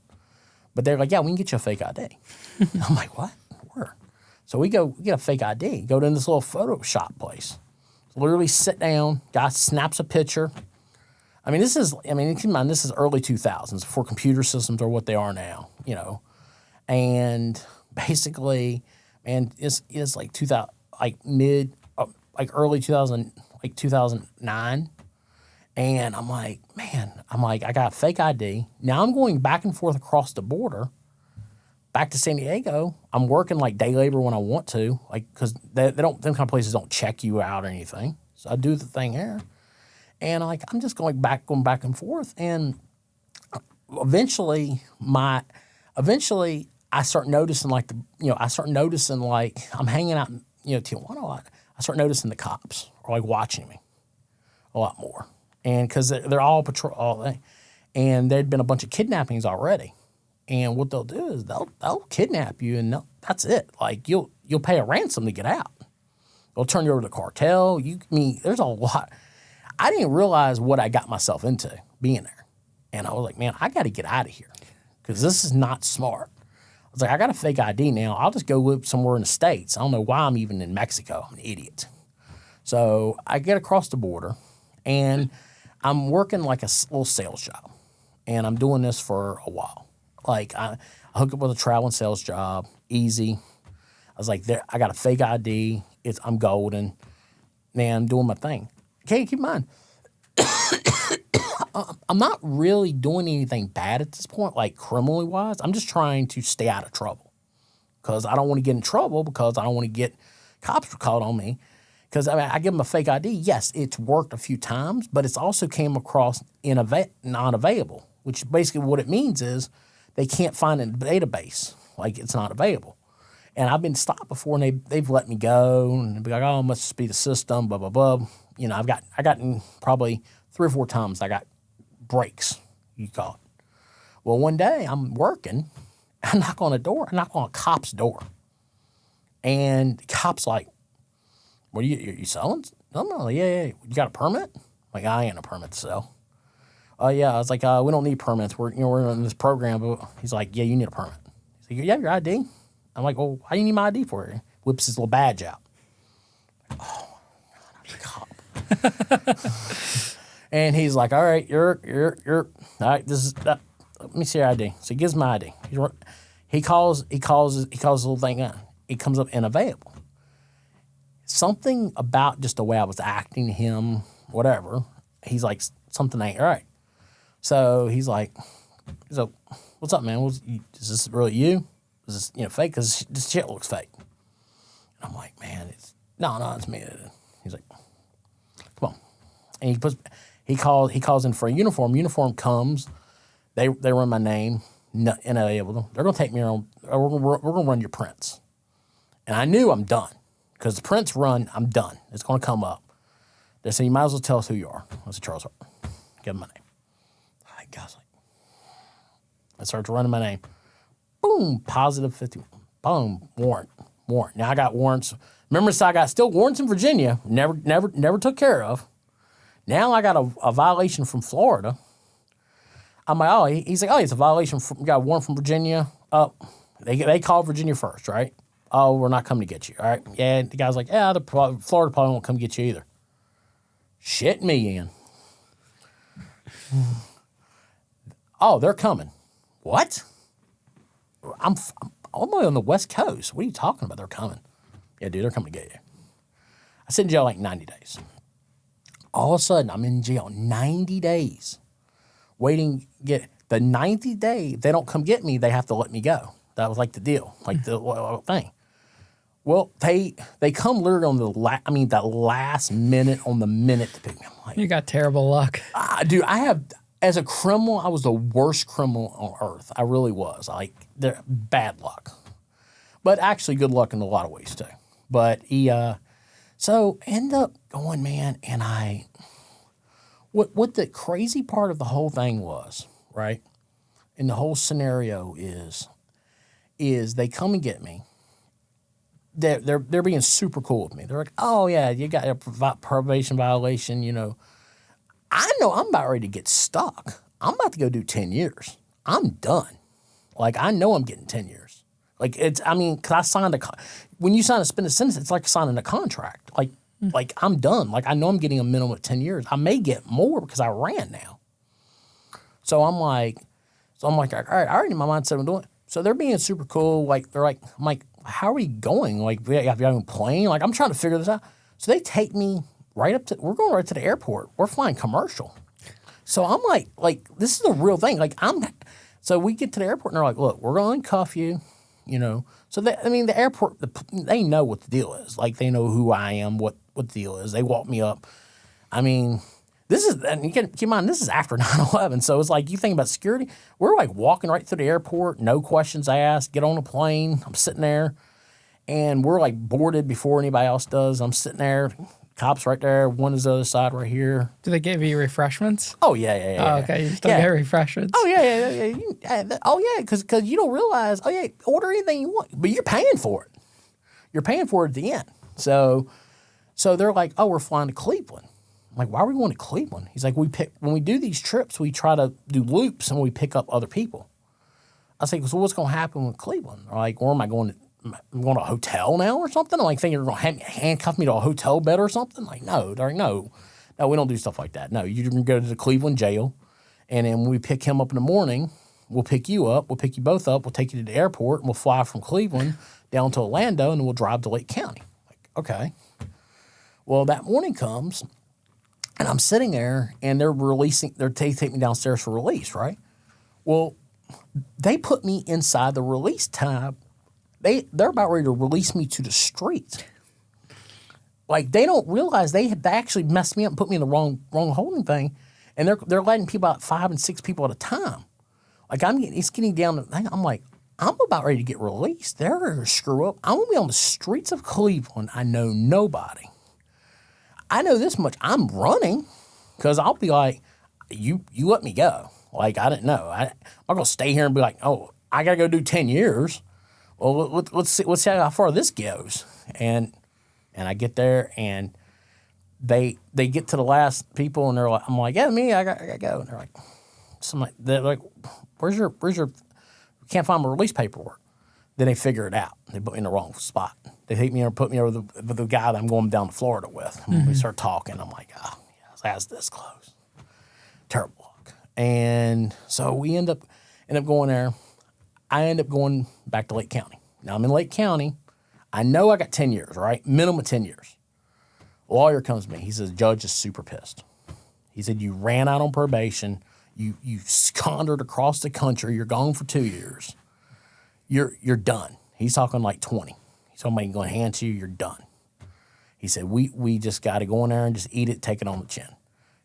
But they're like, yeah, we can get you a fake ID. I'm like, what? Where? So we get a fake ID, go to this little Photoshop place. Literally sit down, guy snaps a picture. Keep in mind, this is early 2000s before computer systems are what they are now, you know. And basically, man, it's like 2000, early 2000, like 2009. And I'm like, I got a fake ID. Now I'm going back and forth across the border, back to San Diego. I'm working like day labor when I want to, like, because them kind of places don't check you out or anything. So I do the thing here. And I'm just going back and forth. And eventually I start noticing I'm hanging out in, Tijuana a lot. I start noticing the cops are like watching me a lot more. And because they're all patrol, and there'd been a bunch of kidnappings already. And what they'll do is they'll kidnap you, and that's it. Like you'll pay a ransom to get out. They'll turn you over to the cartel. There's a lot. I didn't realize what I got myself into being there. And I was like, man, I got to get out of here because this is not smart. I was like, I got a fake ID now. I'll just go live somewhere in the States. I don't know why I'm even in Mexico. I'm an idiot. So I get across the border, and I'm working like a little sales job, and I'm doing this for a while. Like I hooked up with a travel and sales job, easy. I was like, I got a fake ID. I'm golden. Man, I'm doing my thing. Okay, keep in mind, I'm not really doing anything bad at this point, like criminally wise. I'm just trying to stay out of trouble because I don't want to get in trouble because I don't want to get cops called on me. Because I give them a fake ID. Yes, it's worked a few times, but it's also came across not available, which basically what it means is they can't find it in the database. Like it's not available. And I've been stopped before, and they've let me go, and be like, oh, it must just be the system, blah, blah, blah. I gotten probably 3 or 4 times I got breaks, you call it. Well, one day I'm working, I knock on a cop's door. And the cop's like, what are you selling? No, yeah. You got a permit? I'm like, I ain't a permit to sell. Yeah. I was like, we don't need permits. We're in this program. But he's like, yeah, you need a permit. He's like, you have your ID? I'm like, well, why do you need my ID for? Whips his little badge out. Like, oh, God, I'm a cop. And he's like, all right, you're, all right, let me see your ID. So he gives my ID. He calls his little thing on. It comes up unavailable. Something about just the way I was acting to him, whatever, he's like, something ain't right. So he's like, so what's up, man? Is this really you? Is this fake? Because this shit looks fake. And I'm like, man, it's me. He's like, come on. And he calls in for a uniform. Uniform comes. They run my name. Unable. They're gonna take me around. We're gonna run your prints. And I knew I'm done. Because the prints run, I'm done. It's going to come up. They say, you might as well tell us who you are. I said, Charles Hartman. Give him my name. All right, guys. I started running my name. Boom, positive 50. Boom, warrant. Now I got warrants. Remember, I got still warrants in Virginia. Never took care of. Now I got a violation from Florida. I'm like, oh, he's like, oh, it's a violation. You got a warrant from Virginia. They called Virginia first, right? Oh, we're not coming to get you. All right. Yeah, the guy's like, yeah, Florida probably won't come get you either. Shit me, Ian. Oh, they're coming. What? I'm all the way on the West Coast. What are you talking about? They're coming. Yeah, dude, they're coming to get you. I sit in jail like 90 days. All of a sudden, I'm in jail 90 days. Waiting, get the 90th day, if they don't come get me, they have to let me go. That was like the deal, like the thing. Well, they come literally on the last minute on the minute to pick me. I'm like, You got terrible luck. dude, as a criminal, I was the worst criminal on earth. I really was. Like, bad luck. But actually good luck in a lot of ways too. But he, so end up going, man, and what the crazy part of the whole thing was, right? And the whole scenario is they come and get me. They're being super cool with me. They're like, oh yeah, you got a probation violation, you know. I know I'm about ready to get stuck. I'm about to go do 10 years. I'm done. Like, I know I'm getting 10 years. Like, because I signed when you sign a suspended sentence, it's like signing a contract. Like I'm done. Like, I know I'm getting a minimum of 10 years. I may get more because I ran now. So I'm like, all right, I already in my mind said I'm doing it. So they're being super cool. Like, I'm like, how are we going? Like, we have a plane? Like, I'm trying to figure this out. So they take me we're going right to the airport. We're flying commercial. So I'm like, this is a real thing. Like, so we get to the airport and they're like, look, we're going to cuff you, you know. So the airport, they know what the deal is. Like, they know who I am, what the deal is. They walk me up. I mean, and you can keep in mind, this is after 9/11. So it's like, you think about security, we're like walking right through the airport, no questions asked, get on a plane. I'm sitting there and we're like boarded before anybody else does. I'm sitting there, cops right there, one is the other side right here. Do they give you refreshments? Oh, yeah. Oh, okay. You still get refreshments? Oh, yeah. Oh, yeah, because you don't realize, oh, yeah, order anything you want, but you're paying for it. You're paying for it at the end. So they're like, oh, we're flying to Cleveland. I'm like, why are we going to Cleveland? He's like, when we do these trips, we try to do loops and we pick up other people. I was like, so what's going to happen with Cleveland? They're like, or am I going to a hotel now or something? I'm like, thinking you're going to handcuff me to a hotel bed or something? Like, no. They're like, no, we don't do stuff like that. No, you can go to the Cleveland jail, and then when we pick him up in the morning, we'll pick you up, we'll pick you both up, we'll take you to the airport, and we'll fly from Cleveland down to Orlando, and then we'll drive to Lake County. Like, okay. Well, that morning comes, and I'm sitting there, and they take me downstairs for release, right? Well, they put me inside the release tab. They're about ready to release me to the street. Like, they don't realize they actually messed me up and put me in the wrong holding thing, and they're letting people out, 5 and 6 people at a time. Like, it's getting down to, I'm like, I'm about ready to get released. They're going to screw up. I'm going to be on the streets of Cleveland. I know nobody. I know this much. I'm running because I'll be like, you let me go. Like, I didn't know. I'm not going to stay here and be like, oh, I got to go do 10 years. Well, let's see how far this goes. And I get there, and they get to the last people, and I'm like, yeah, me, I got to go. And they're like, where's your can't find my release paperwork. Then they figure it out. They put me in the wrong spot. They take me and put me over the guy that I'm going down to Florida with. Mm-hmm. We start talking. I'm like, oh, yeah, that's this close. Terrible luck. And so we end up going there. I end up going back to Lake County. Now I'm in Lake County. I know I got 10 years, right? Minimum of 10 years. Lawyer comes to me. He says, judge is super pissed. He said, you ran out on probation. You squandered across the country. You're gone for 2 years. You're done. He's talking like 20. He's talking about going to hand to you. You're done. He said, we just got to go in there and just eat it, take it on the chin.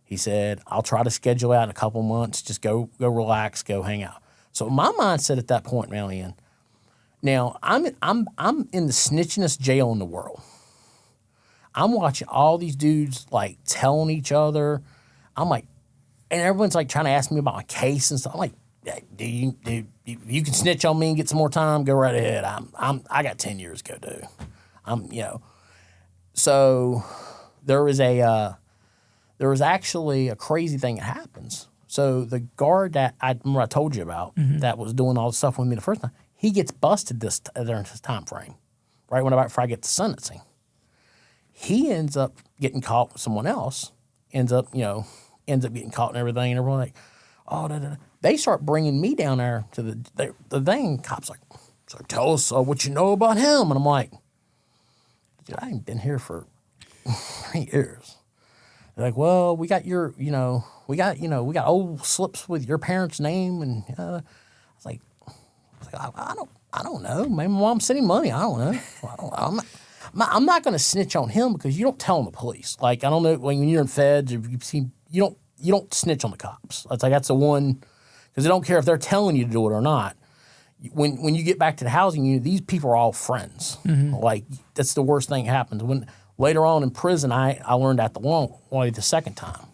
He said, I'll try to schedule out in a couple months. Just go relax, go hang out. So my mindset at that point, Marianne, now I'm in the snitchingest jail in the world. I'm watching all these dudes like telling each other. I'm like, and everyone's like trying to ask me about my case and stuff. I'm like, you can snitch on me and get some more time, go right ahead. I got 10 years to go do. So there was actually a crazy thing that happens. So the guard that I told you about, mm-hmm. that was doing all the stuff with me the first time, he gets busted during this time frame, right before I get to sentencing. He ends up getting caught with someone else, ends up getting caught and everything, and everyone like, oh, da, da, da. They start bringing me down there to the thing. Cops like, so tell us what you know about him, and I'm like, dude, I ain't been here for 3 years. They're like, well, we got we got old slips with your parents' name, and I was like, I I don't know. Maybe my mom's sending money. I don't know. I'm not going to snitch on him because you don't tell on the police. Like, I don't know, when you're in feds, if you see, you don't snitch on the cops. It's like, that's the one, because they don't care if they're telling you to do it or not. When you get back to the housing unit, these people are all friends. Like, that's the worst thing that happens. When later on in prison, I learned that the long way the second time.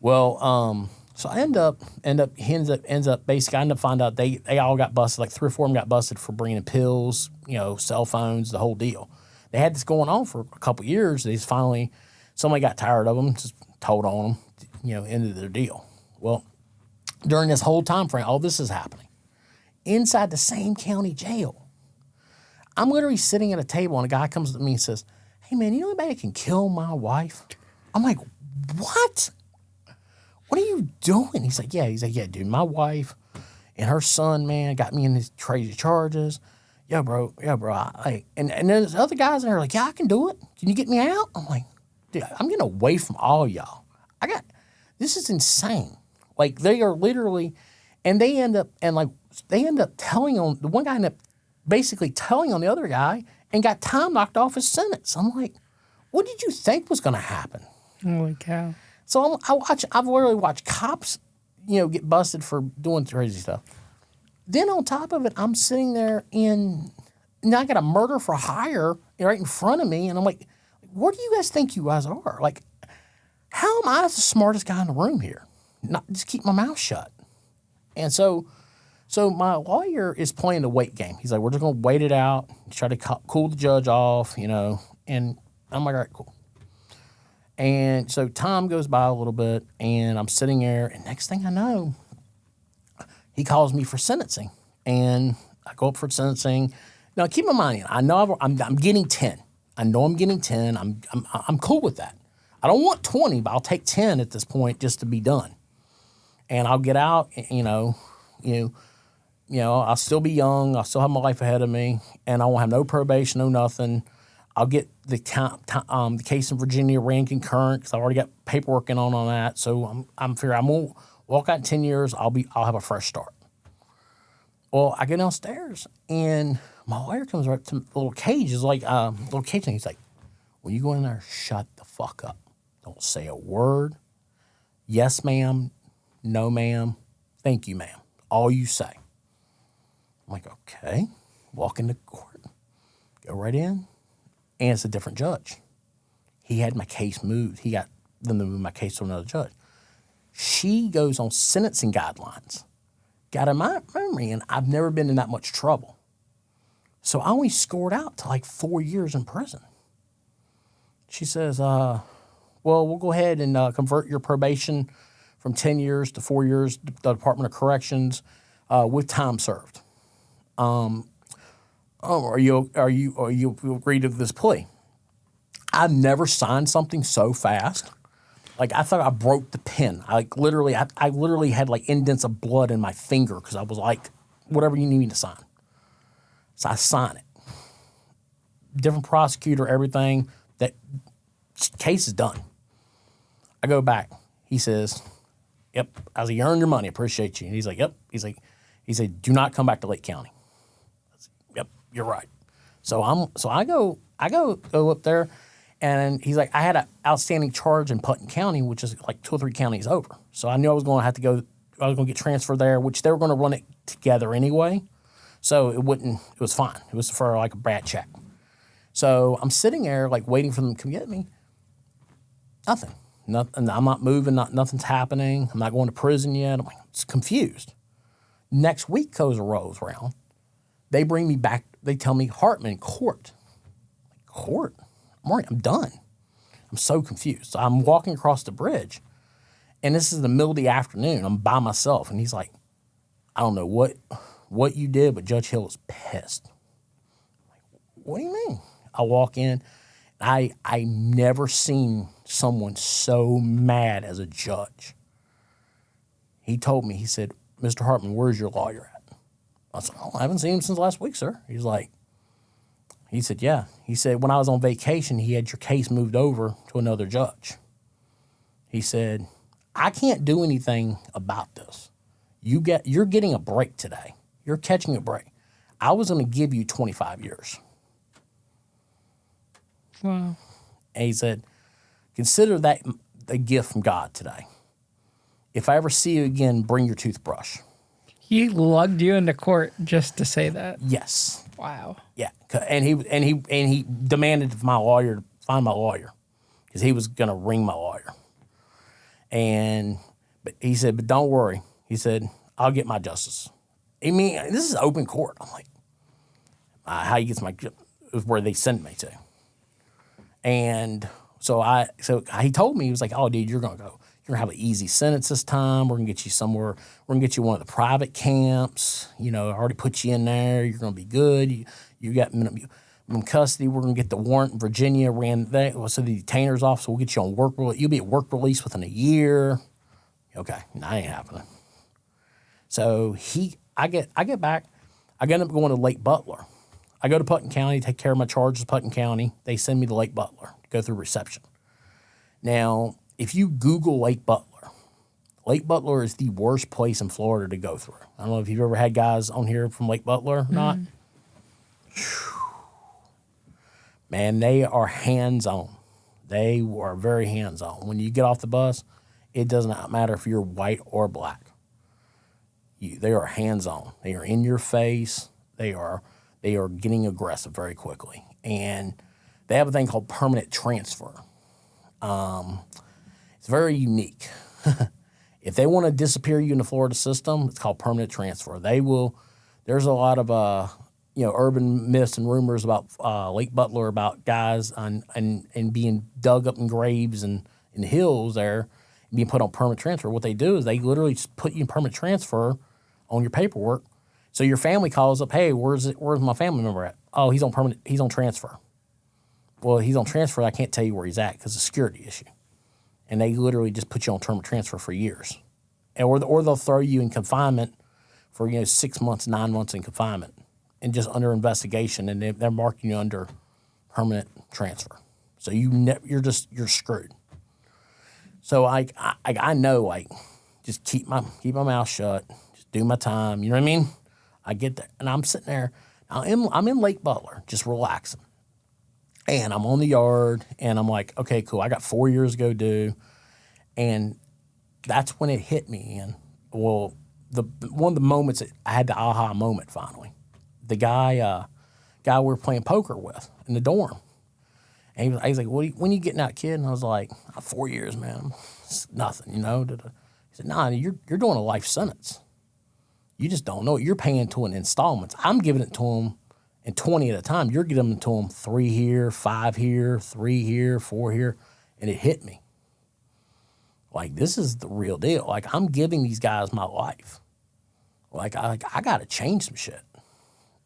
Well, so I end up basically, I end up finding out they all got busted. Like 3 or 4 of them got busted for bringing in pills, cell phones, the whole deal. They had this going on for a couple years. They just finally, somebody got tired of them, just told on them, ended their deal. Well, during this whole time frame, all this is happening inside the same county jail. I'm literally sitting at a table and a guy comes to me and says, "Hey man, you know anybody that can kill my wife?" I'm like, "What? What are you doing?" He's like, yeah, dude, my wife and her son, man, got me in these crazy charges. Yeah, bro. And then there's other guys in there like, "Yeah, I can do it. Can you get me out?" I'm like, "Dude, I'm getting away from all y'all. This is insane." Like, they are literally, and they end up telling on, the one guy ended up basically telling on the other guy and got time knocked off his sentence. I'm like, what did you think was going to happen? Holy cow. So I've literally watched cops, get busted for doing crazy stuff. Then on top of it, I'm sitting there and I got a murder for hire right in front of me, and I'm like, what do you guys think you guys are? Like, how am I the smartest guy in the room here? Not just keep my mouth shut. And so my lawyer is playing the wait game. He's like, we're just going to wait it out, try to cool the judge off, and I'm like, all right, cool. And so time goes by a little bit, and I'm sitting there, and next thing I know, he calls me for sentencing, and I go up for sentencing. Now, keep in mind, I know I'm getting 10. I know I'm getting 10. I'm cool with that. I don't want 20, but I'll take 10 at this point just to be done. And I'll get out, I'll still be young. I'll still have my life ahead of me, and I won't have no probation, no nothing. I'll get the case in Virginia ran concurrent because I already got paperwork on that. So I'm figuring I'm gonna walk out in 10 years. I'll have a fresh start. Well, I get downstairs and my lawyer comes right to the little cage. It's like little cage thing. He's like, when you go in there, shut the fuck up. Don't say a word. Yes, ma'am. No, ma'am. Thank you, ma'am. All you say. I'm like, okay. Walk into court. Go right in. And it's a different judge. He had my case moved. He got them to move my case to another judge. She goes on sentencing guidelines. Got in my memory, and I've never been in that much trouble. So I only scored out to like 4 years in prison. She says, well, we'll go ahead and convert your probation from 10 years to 4 years, the Department of Corrections, with time served. Are you agree to this plea? I've never signed something so fast. Like, I thought I broke the pen. I literally had like indents of blood in my finger because I was like, whatever you need me to sign. So I sign it. Different prosecutor, everything. That case is done. I go back. He says, "Yep." I was like, "You earned your money. Appreciate you." And he's like, "Yep." He said, "Do not come back to Lake County." I said, "Yep, you're right." So I go up there, and he's like, I had an outstanding charge in Putnam County, which is like 2 or 3 counties over. So I knew I was going to get transferred there, which they were going to run it together anyway. So it was fine. It was for like a bad check. So I'm sitting there like waiting for them to come get me. Nothing. I'm not moving. Nothing's happening. I'm not going to prison yet. I'm like, it's confused. Next week rolls around. They bring me back. They tell me Hartman court. Court? I'm done. I'm so confused. So I'm walking across the bridge, and this is the middle of the afternoon. I'm by myself, and he's like, "I don't know what you did, but Judge Hill is pissed." I'm like, "What do you mean?" I walk in. I never seen someone so mad as a judge. He told me, he said, "Mr. Hartman, where's your lawyer at?" I said, "Oh, I haven't seen him since last week, sir." He said, "Yeah." He said, "When I was on vacation, he had your case moved over to another judge." He said, "I can't do anything about this. You're getting a break today. You're catching a break. I was going to give you 25 years. Wow. And he said, consider that a gift from God today. If I ever see you again, bring your toothbrush. He lugged you into court just to say that? Yes. Wow. Yeah. And he demanded my lawyer to find my lawyer because he was going to ring my lawyer. But he said, but don't worry. He said, I'll get my justice. I mean, this is open court. I'm like, how he gets my, is where they sent me to. And so he told me, he was like, oh, dude, you're going to have an easy sentence this time. We're going to get you somewhere. We're going to get you one of the private camps. I already put you in there. You're going to be good. You got minimum custody. We're going to get the warrant in Virginia, ran that. So the detainer's off, so we'll get you on work release. You'll be at work release within a year. Okay, that ain't happening. So I get back. I end up going to Lake Butler. I go to Putnam County, take care of my charges, Putnam County. They send me to Lake Butler to go through reception. Now, if you Google Lake Butler is the worst place in Florida to go through. I don't know if you've ever had guys on here from Lake Butler or not. Man, they are hands-on. They are very hands-on. When you get off the bus, it does not matter if you're white or black. They are hands-on. They are in your face. They are getting aggressive very quickly. And they have a thing called permanent transfer. It's very unique. If they want to disappear you in the Florida system, it's called permanent transfer. There's a lot of urban myths and rumors about Lake Butler, about guys and being dug up in graves and in the hills there, and being put on permanent transfer. What they do is they literally just put you in permanent transfer on your paperwork. So your family calls up, hey, where's my family member at? Oh, he's on transfer. Well, he's on transfer. I can't tell you where he's at because it's a security issue. And they literally just put you on term of transfer for years. Or they'll throw you in confinement for 6 months, 9 months in confinement, and just under investigation, and they're marking you under permanent transfer. So you're screwed. So I know just keep my mouth shut, just do my time. You know what I mean? I get there, and I'm sitting there. I'm in Lake Butler, just relaxing. And I'm on the yard, and I'm like, okay, cool. I got 4 years to go do. And that's when it hit me. And, well, one of the moments that I had the aha moment finally. The guy we were playing poker with in the dorm. And he was like, when you getting out, kid? And I was like, 4 years, man. It's nothing, He said, nah, you're doing a life sentence. You just don't know it. You're paying to in installments. I'm giving it to him in 20 at a time. You're giving them to them 3 here, 5 here, 3 here, 4 here. And it hit me. Like, this is the real deal. Like, I'm giving these guys my life. Like, I got to change some shit.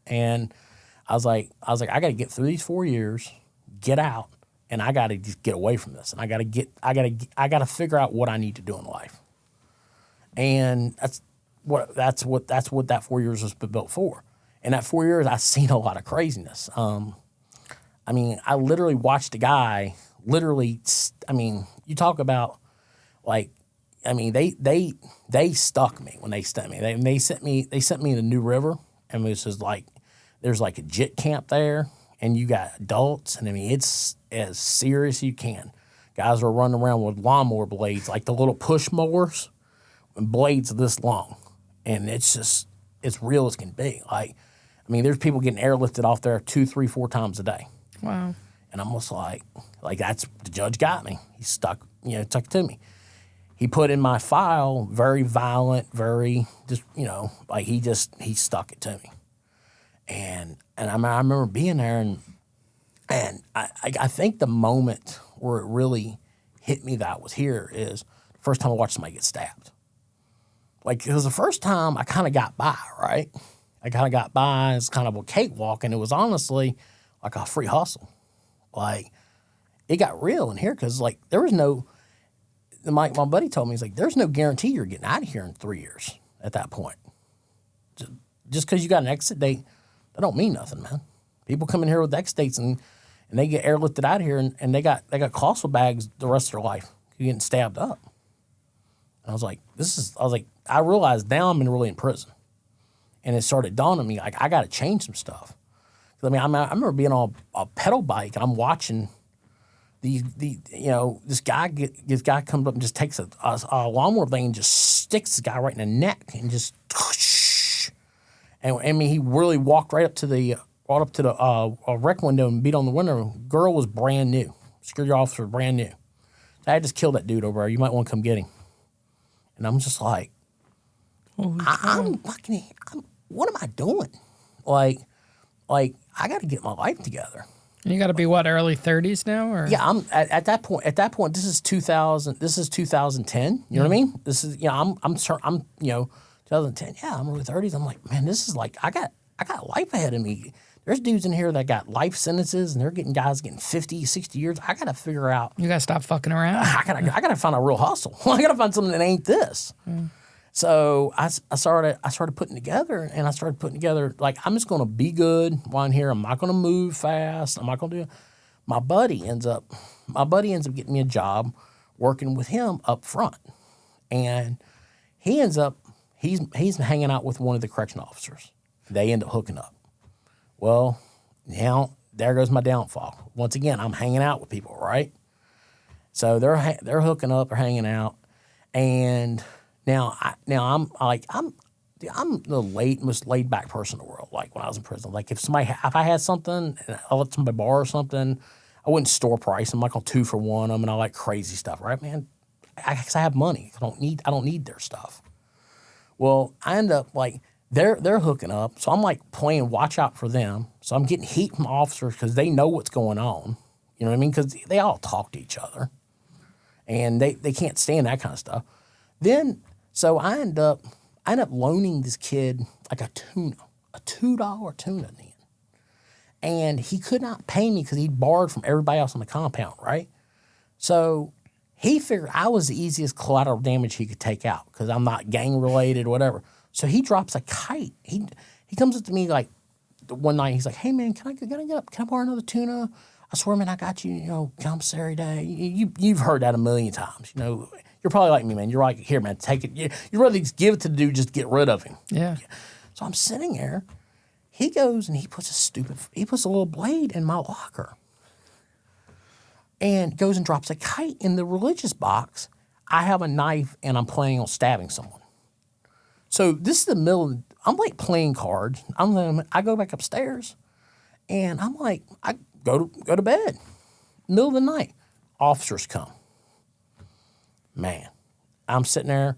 And I was like, I got to get through these 4 years, get out, and I got to just get away from this. And I got to figure out what I need to do in life. And that's what that 4 years was built for. In that 4 years, I've seen a lot of craziness. I literally watched a guy you talk about, they stuck me when they sent me. They sent me to New River, and it was just there's a JIT camp there, and you got adults, and it's as serious as you can. Guys are running around with lawnmower blades, like the little push mowers, and blades this long, and it's real as can be. There's people getting airlifted off there 2, 3, 4 times a day. Wow. And I'm almost like that's, the judge got me. He stuck it to me. He put in my file very violent, very just, he stuck it to me. And I remember being there, and I think the moment where it really hit me that I was here is the first time I watched somebody get stabbed. It was the first time I kind of got by, right? I kind of got by. It's kind of a cakewalk, and it was honestly like a free hustle. It got real in here because there was no. My buddy told me, he's like, there's no guarantee you're getting out of here in 3 years at that point. Just because you got an exit date, that don't mean nothing, man. People come in here with exit dates and they get airlifted out of here and they got colossal bags the rest of their life. You're getting stabbed up. And I was like, I realized now I'm really in prison. And it started dawning on me, like, I got to change some stuff. I mean, I remember being on a pedal bike, and I'm watching this guy comes up and just takes a lawnmower blade and just sticks this guy right in the neck and just, and I mean, he really walked right up to the rec window and beat on the window. Girl was brand new. Security officer, brand new. So I just killed that dude over there. You might want to come get him. And I'm just like, what am I doing? Like I got to get my life together. You got to be what, early 30s now, or? Yeah, I'm at that point. At that point, this is 2000. This is 2010. You know what I mean? This is, I'm 2010. Yeah, I'm early 30s. I'm like, man, this is like I got life ahead of me. There's dudes in here that got life sentences, and they're getting 50, 60 years. I got to figure out. You got to stop fucking around. I got to find a real hustle. I got to find something that ain't this. So I started putting together, and I started putting together, like, I'm just going to be good while I'm here. I'm not going to move fast. I'm not going to do it. My buddy ends up getting me a job working with him up front. And he ends up, he's hanging out with one of the correction officers. They end up hooking up. Well, now there goes my downfall. Once again, I'm hanging out with people, right? So they're hooking up, they're hanging out, and Now I'm the most laid back person in the world. Like when I was in prison, like if I had something and I let somebody borrow something, I wouldn't store price. I'm like on 2 for 1 them, and I like crazy stuff, right, man? Because I have money. I don't need their stuff. Well, I end up like they're hooking up, so I'm like playing watch out for them. So I'm getting heat from officers because they know what's going on. You know what I mean? Because they all talk to each other, and they can't stand that kind of stuff. Then. So I end up loaning this kid like a tuna, a $2 tuna then. And he could not pay me because he'd borrowed from everybody else on the compound, right? So he figured I was the easiest collateral damage he could take out because I'm not gang related or whatever. So he drops a kite. He comes up to me like one night. He's like, "Hey man, can I get up? Can I borrow another tuna? I swear, man, I got you. Commissary day. You've heard that a million times. You're probably like me, man. You're like, here, man, take it. You rather just give it to the dude, just get rid of him." Yeah. So I'm sitting there. He goes and he puts a little blade in my locker, and goes and drops a kite in the religious box. I have a knife and I'm planning on stabbing someone. So this is the middle. I'm like playing cards. I go back upstairs, and I'm like, I go to bed. Middle of the night, officers come. Man, I'm sitting there.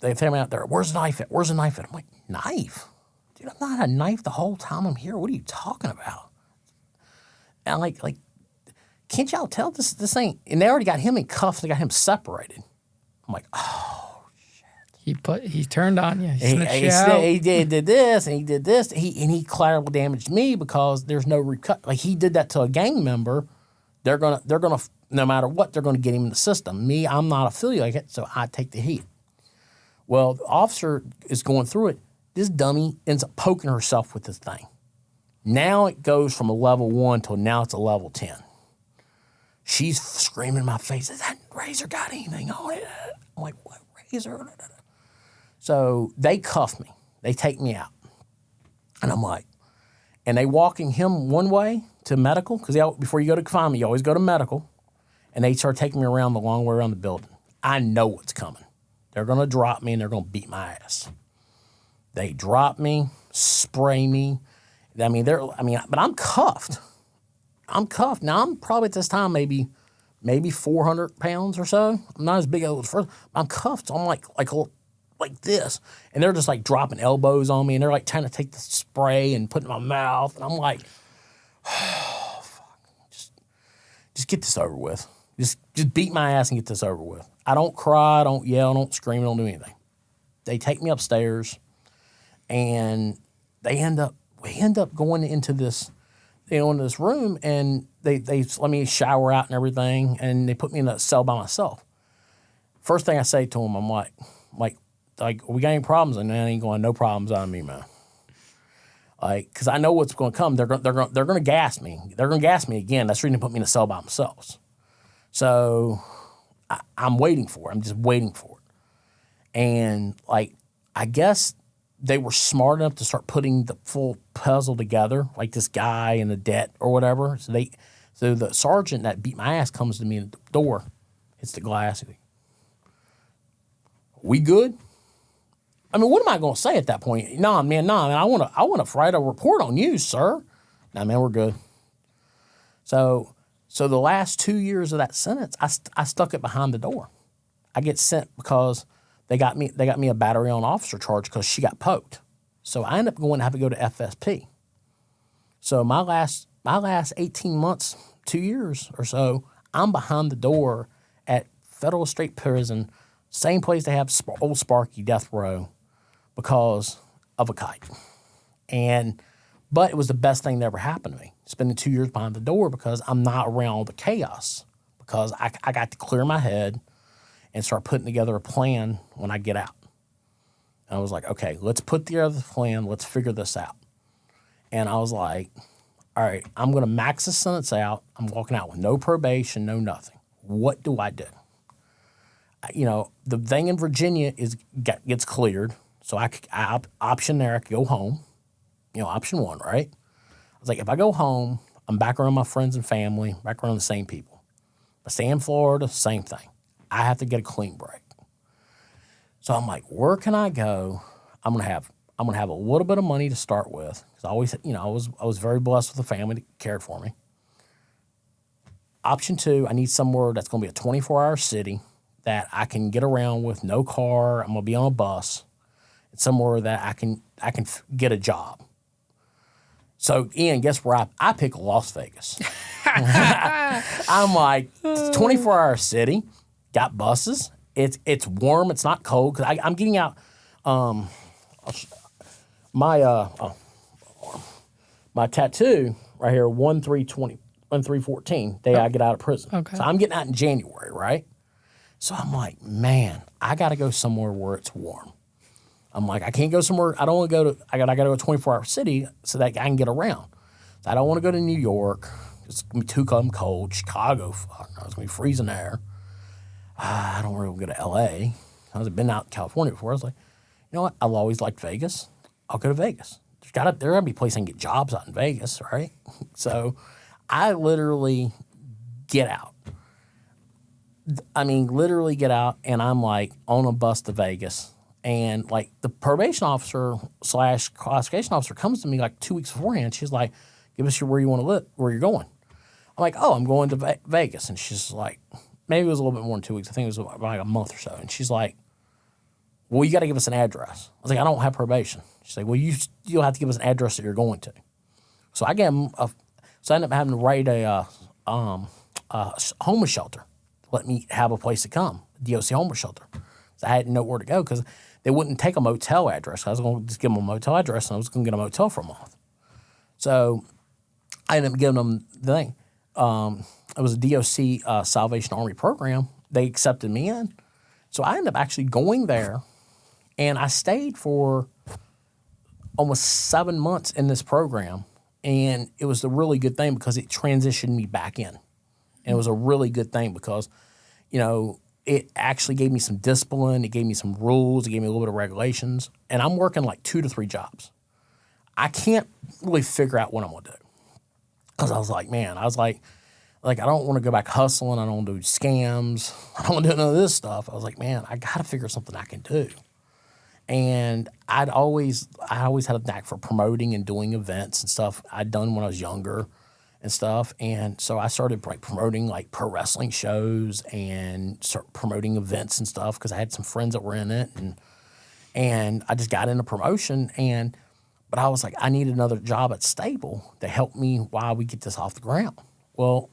They throw me out there. Where's the knife at? Where's the knife at? I'm like, knife? Dude, I've not had a knife the whole time I'm here. What are you talking about? And I'm like, can't y'all tell this ain't? And they already got him in cuffs. They got him separated. I'm like, oh shit. He turned on you. He did this and he did this. He collateral damaged me because there's no recut. Like he did that to a gang member. They're gonna no matter what, they're gonna get him in the system. Me, I'm not affiliated, so I take the heat. Well, the officer is going through it. This dummy ends up poking herself with this thing. Now it goes from a level 1 till now it's a level 10. She's screaming in my face, "Has that razor got anything on it?" I'm like, "What razor?" So they cuff me. They take me out. And I'm like, and they walking him one way to medical, because before you go to confinement, you always go to medical. And they start taking me around the long way around the building. I know what's coming. They're going to drop me and they're going to beat my ass. They drop me, spray me. But I'm cuffed. Now I'm probably at this time maybe 400 pounds or so. I'm not as big as I was first. I'm cuffed. So I'm like this. And they're just like dropping elbows on me, and they're like trying to take the spray and put it in my mouth. And I'm like, oh, fuck. Just get this over with. Just beat my ass and get this over with. I don't cry, I don't yell, I don't scream, I don't do anything. They take me upstairs, and we end up going into this, into this room, and they let me shower out and everything, and they put me in a cell by myself. First thing I say to them, I'm like, we got any problems? And they ain't going, no problems on me, man. Like, because I know what's going to come. They're going to gas me. They're going to gas me again. That's the reason they put me in a cell by themselves. So I'm waiting for it. I'm just waiting for it. And like, I guess they were smart enough to start putting the full puzzle together, like this guy and the debt or whatever. So the sergeant that beat my ass comes to me at the door, hits the glass. He's like, we good? I mean, what am I going to say at that point? Nah, man, I want to write a report on you, sir. Nah, man, we're good. So the last 2 years of that sentence, I stuck it behind the door. I get sent because they got me a battery on officer charge because she got poked. So I ended up going to have to go to FSP. So my last 18 months, 2 years or so, I'm behind the door at Federal State Prison, same place they have old Sparky death row, because of a kite. But it was the best thing that ever happened to me, spending 2 years behind the door, because I'm not around all the chaos, because I got to clear my head and start putting together a plan when I get out. And I was like, okay, let's put together the plan. Let's figure this out. And I was like, all right, I'm going to max the sentence out. I'm walking out with no probation, no nothing. What do I do? You know, the thing in Virginia gets cleared. So I option there, I could go home. You know, option one, right? I was like, if I go home, I'm back around my friends and family, back around the same people. If I stay in Florida, same thing. I have to get a clean break. So I'm like, where can I go? I'm gonna have a little bit of money to start with, because I always, you know, I was very blessed with a family that cared for me. Option two, I need somewhere that's gonna be a 24-hour city that I can get around with, no car. I'm gonna be on a bus. It's somewhere that I can get a job. So, Ian, guess where I pick Las Vegas. I'm like, it's a 24-hour city, got buses. It's warm. It's not cold, because I'm getting out. My tattoo right here, 1/3/14, day I get out of prison. Okay. So I'm getting out in January, right? So I'm like, man, I got to go somewhere where it's warm. I'm like, I can't go somewhere. I don't want to go to. I got to go to a 24-hour city so that I can get around. So I don't want to go to New York. It's gonna be too cold. Chicago, fuck, no, it's gonna be freezing there. I don't really want to go to L.A. I've been out in California before. I was like, you know what? I've always liked Vegas. I'll go to Vegas. There gotta be a place I can get jobs out in Vegas, right? So I literally get out. I mean, literally get out, and I'm like on a bus to Vegas. And like the probation officer / classification officer comes to me like 2 weeks beforehand. She's like, give us where you want to live, where you're going. I'm like, oh, I'm going to Vegas. And she's like, maybe it was a little bit more than 2 weeks. I think it was like a month or so. And she's like, well, you got to give us an address. I was like, I don't have probation. She's like, well, you'll have to give us an address that you're going to. So I gave them so I ended up having to write a homeless shelter to let me have a place to come, a DOC homeless shelter. So I had to know where to go, because they wouldn't take a motel address. I was going to just give them a motel address, and I was going to get a motel for a month. So I ended up giving them the thing. It was a DOC Salvation Army program. They accepted me in. So I ended up actually going there, and I stayed for almost 7 months in this program. And it was a really good thing, because it transitioned me back in. And it was a really good thing because, you know, it actually gave me some discipline. It gave me some rules. It gave me a little bit of regulations. And I'm working like 2 to 3 jobs. I can't really figure out what I'm going to do. Because I was like, I don't want to go back hustling. I don't want to do scams. I don't want to do none of this stuff. I was like, man, I got to figure something I can do. And I always had a knack for promoting and doing events and stuff I'd done when I was younger and stuff. And so I started like promoting like pro wrestling shows and start promoting events and stuff, because I had some friends that were in it. And I just got into promotion. But I was like, I need another job at Stable to help me while we get this off the ground. Well,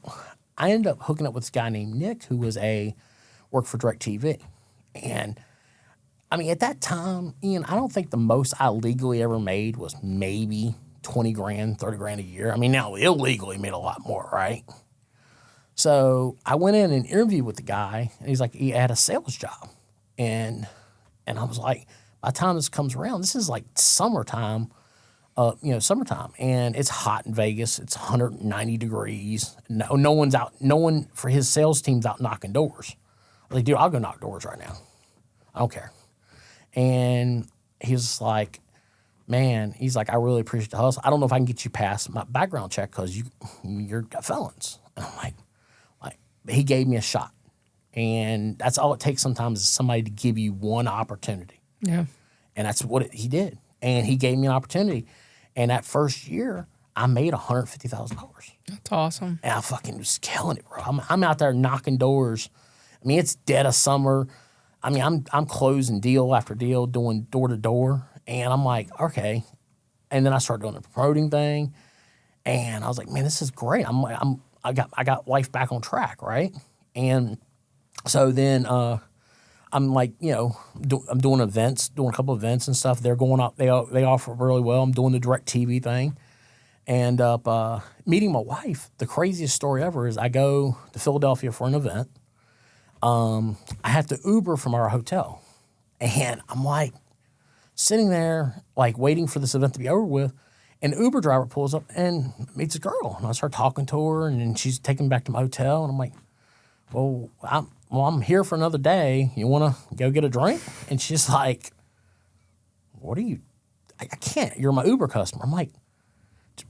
I ended up hooking up with this guy named Nick, who worked for DirecTV. And I mean, at that time, Ian, I don't think the most I legally ever made was maybe 20 grand, 30 grand a year. I mean, now illegally made a lot more, right? So I went in and interviewed with the guy, and he's like, he had a sales job. And I was like, by the time this comes around, this is like summertime, and it's hot in Vegas. It's 190 degrees. No one's out. No one for his sales team's out knocking doors. I was like, dude, I'll go knock doors right now. I don't care. And he was like, man, he's like, I really appreciate the hustle. I don't know if I can get you past my background check because you're felons. And I'm like, he gave me a shot. And that's all it takes sometimes is somebody to give you one opportunity. Yeah. And that's what he did. And he gave me an opportunity. And that first year, I made $150,000. That's awesome. And I fucking was killing it, bro. I'm out there knocking doors. I mean, it's dead of summer. I mean, I'm closing deal after deal, doing door to door. And I'm like, okay. And then I started doing the promoting thing. And I was like, man, this is great. I got life back on track, right? And so then I'm like, I'm doing events, doing a couple of events and stuff. They're going up. They offer really well. I'm doing the direct TV thing. And up meeting my wife. The craziest story ever is I go to Philadelphia for an event. I have to Uber from our hotel. And I'm like sitting there, like waiting for this event to be over with. And the Uber driver pulls up and meets a girl. And I start talking to her, and then she's taking me back to my hotel. And I'm like, well, I'm here for another day. You want to go get a drink? And she's like, what are you? I can't. You're my Uber customer. I'm like,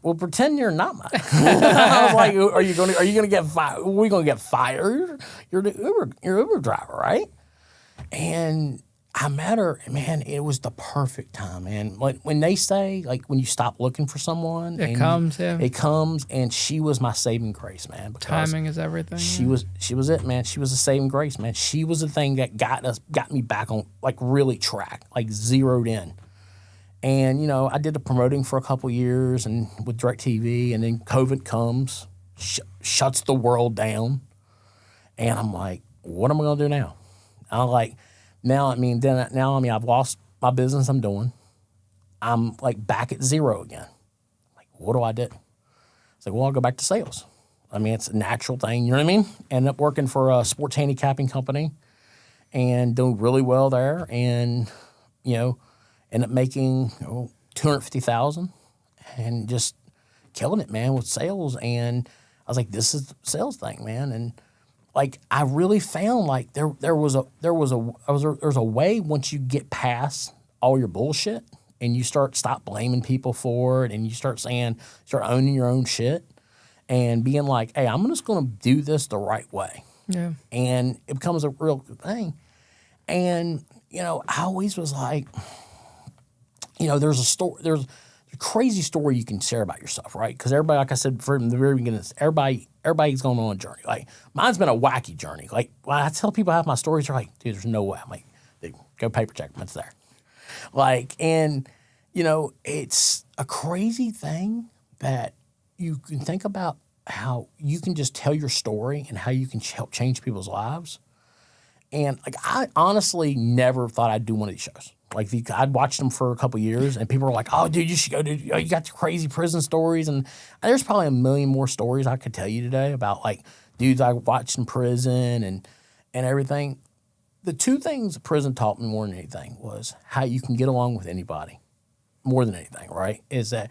well, pretend you're not mine. I was like, are you going to get fired? Are we going to get fired? You're the Uber driver, right? And I met her, man, it was the perfect time, man. Like when they say, like when you stop looking for someone. It comes, yeah. It comes, and she was my saving grace, man. Timing is everything. She was it, man. She was a saving grace, man. She was the thing that got me back on, like really track, like zeroed in. And, I did the promoting for a couple years and with DirecTV, and then COVID comes, shuts the world down. And I'm like, what am I going to do now? I'm like, I've lost my business I'm doing. I'm like back at zero again. Like, what do I do? It's like, well, I'll go back to sales. I mean, it's a natural thing, you know what I mean? Ended up working for a sports handicapping company and doing really well there. And, ended up making $250,000 and just killing it, man, with sales. And I was like, this is the sales thing, man. And like I really found like there's a way once you get past all your bullshit and you stop blaming people for it, and you start owning your own shit and being like, hey, I'm just going to do this the right way. Yeah. And it becomes a real good thing. And I always was like, there's a crazy story you can share about yourself, right? Because everybody, like I said from the very beginning, everybody's going on a journey. Like mine's been a wacky journey. Like when I tell people half my stories, they're like, dude, there's no way. I'm like, dude, go paper check them. It's there. Like, and it's a crazy thing that you can think about how you can just tell your story and how you can help change people's lives. And like I honestly never thought I'd do one of these shows. Like I'd watched them for a couple of years, and people were like, "Oh, dude, you should go. Dude, you got the crazy prison stories." And there's probably a million more stories I could tell you today about like dudes I watched in prison and everything. The two things prison taught me more than anything was how you can get along with anybody. More than anything, right? Is that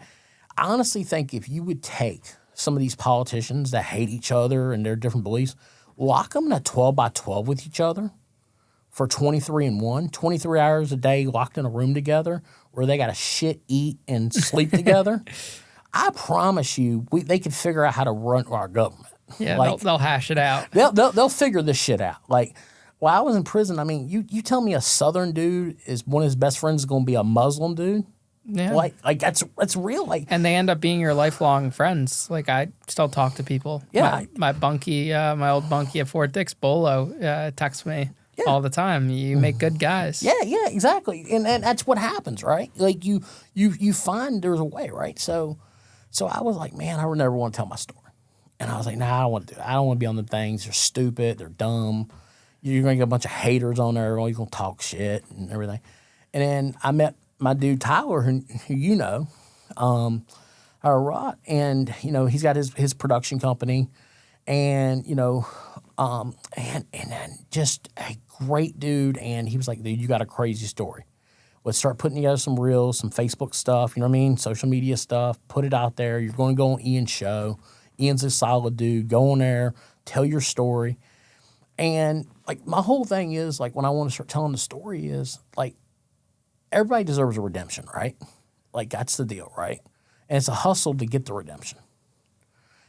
I honestly think if you would take some of these politicians that hate each other and their different beliefs, lock them in a 12 by 12 with each other for 23 hours a day locked in a room together where they got to shit, eat, and sleep together, I promise you they could figure out how to run our government. Yeah, like, they'll hash it out. They'll figure this shit out. Like, while I was in prison, I mean, you tell me a Southern dude is one of his best friends is going to be a Muslim dude? Yeah. Like that's real. Like, and they end up being your lifelong friends. Like I still talk to people. Yeah. My bunkie, my old bunkie at Fort Dix, Bolo, texts me all the time. You make good guys. Yeah, exactly. And that's what happens, right? Like you find there's a way, right? So I was like, man, I would never want to tell my story. And I was like, nah, I don't want to do it. I don't want to be on the things. They're stupid. They're dumb. You're going to get a bunch of haters on there. You're going to talk shit and everything. And then I met my dude Tyler, who Rod, and he's got his production company, and and then just a great dude. And he was like, dude, you got a crazy story. Let's start putting together some reels, some Facebook stuff, you know what I mean, social media stuff. Put it out there. You're going to go on Ian's show. Ian's a solid dude. Go on there, tell your story. And like my whole thing is like when I want to start telling the story is like, everybody deserves a redemption, right? Like, that's the deal, right? And it's a hustle to get the redemption.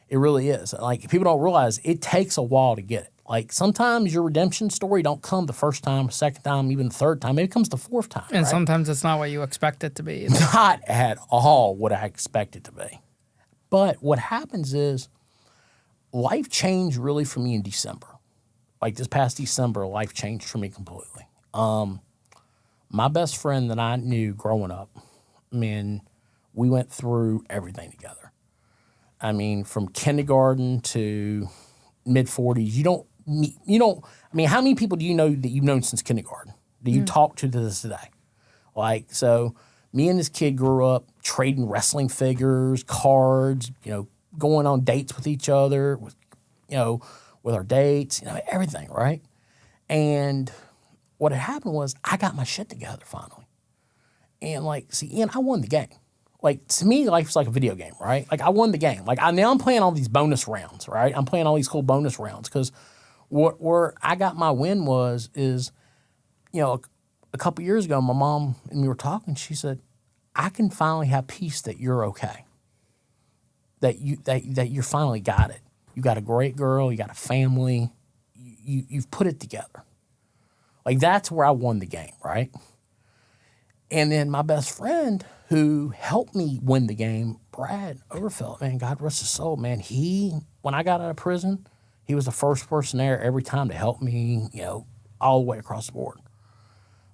It really is. Like, people don't realize it takes a while to get it. Like, sometimes your redemption story don't come the first time, second time, even the third time. Maybe it comes the fourth time, And right? sometimes it's not what you expect it to be. Not at all what I expect it to be. But what happens is life changed really for me in December. Like, this past December, life changed for me completely. My best friend that I knew growing up, man, we went through everything together. I mean, from kindergarten to mid-40s, I mean, how many people do you know that you've known since kindergarten that you talk to this day? Like, so me and this kid grew up trading wrestling figures, cards, going on dates with each other, with our dates, everything, right? And what had happened was I got my shit together finally. And Ian, I won the game. Like, to me, life's like a video game, right? Like, I won the game. Like, now I'm playing all these bonus rounds, right? I'm playing all these cool bonus rounds because where I got my win is, a couple years ago, my mom and me were talking. She said, I can finally have peace that you're okay, that you finally got it. You got a great girl. You got a family. You've put it together. Like, that's where I won the game, right? And then my best friend who helped me win the game, Brad Overfelt, man, God rest his soul, man. When I got out of prison, he was the first person there every time to help me, all the way across the board.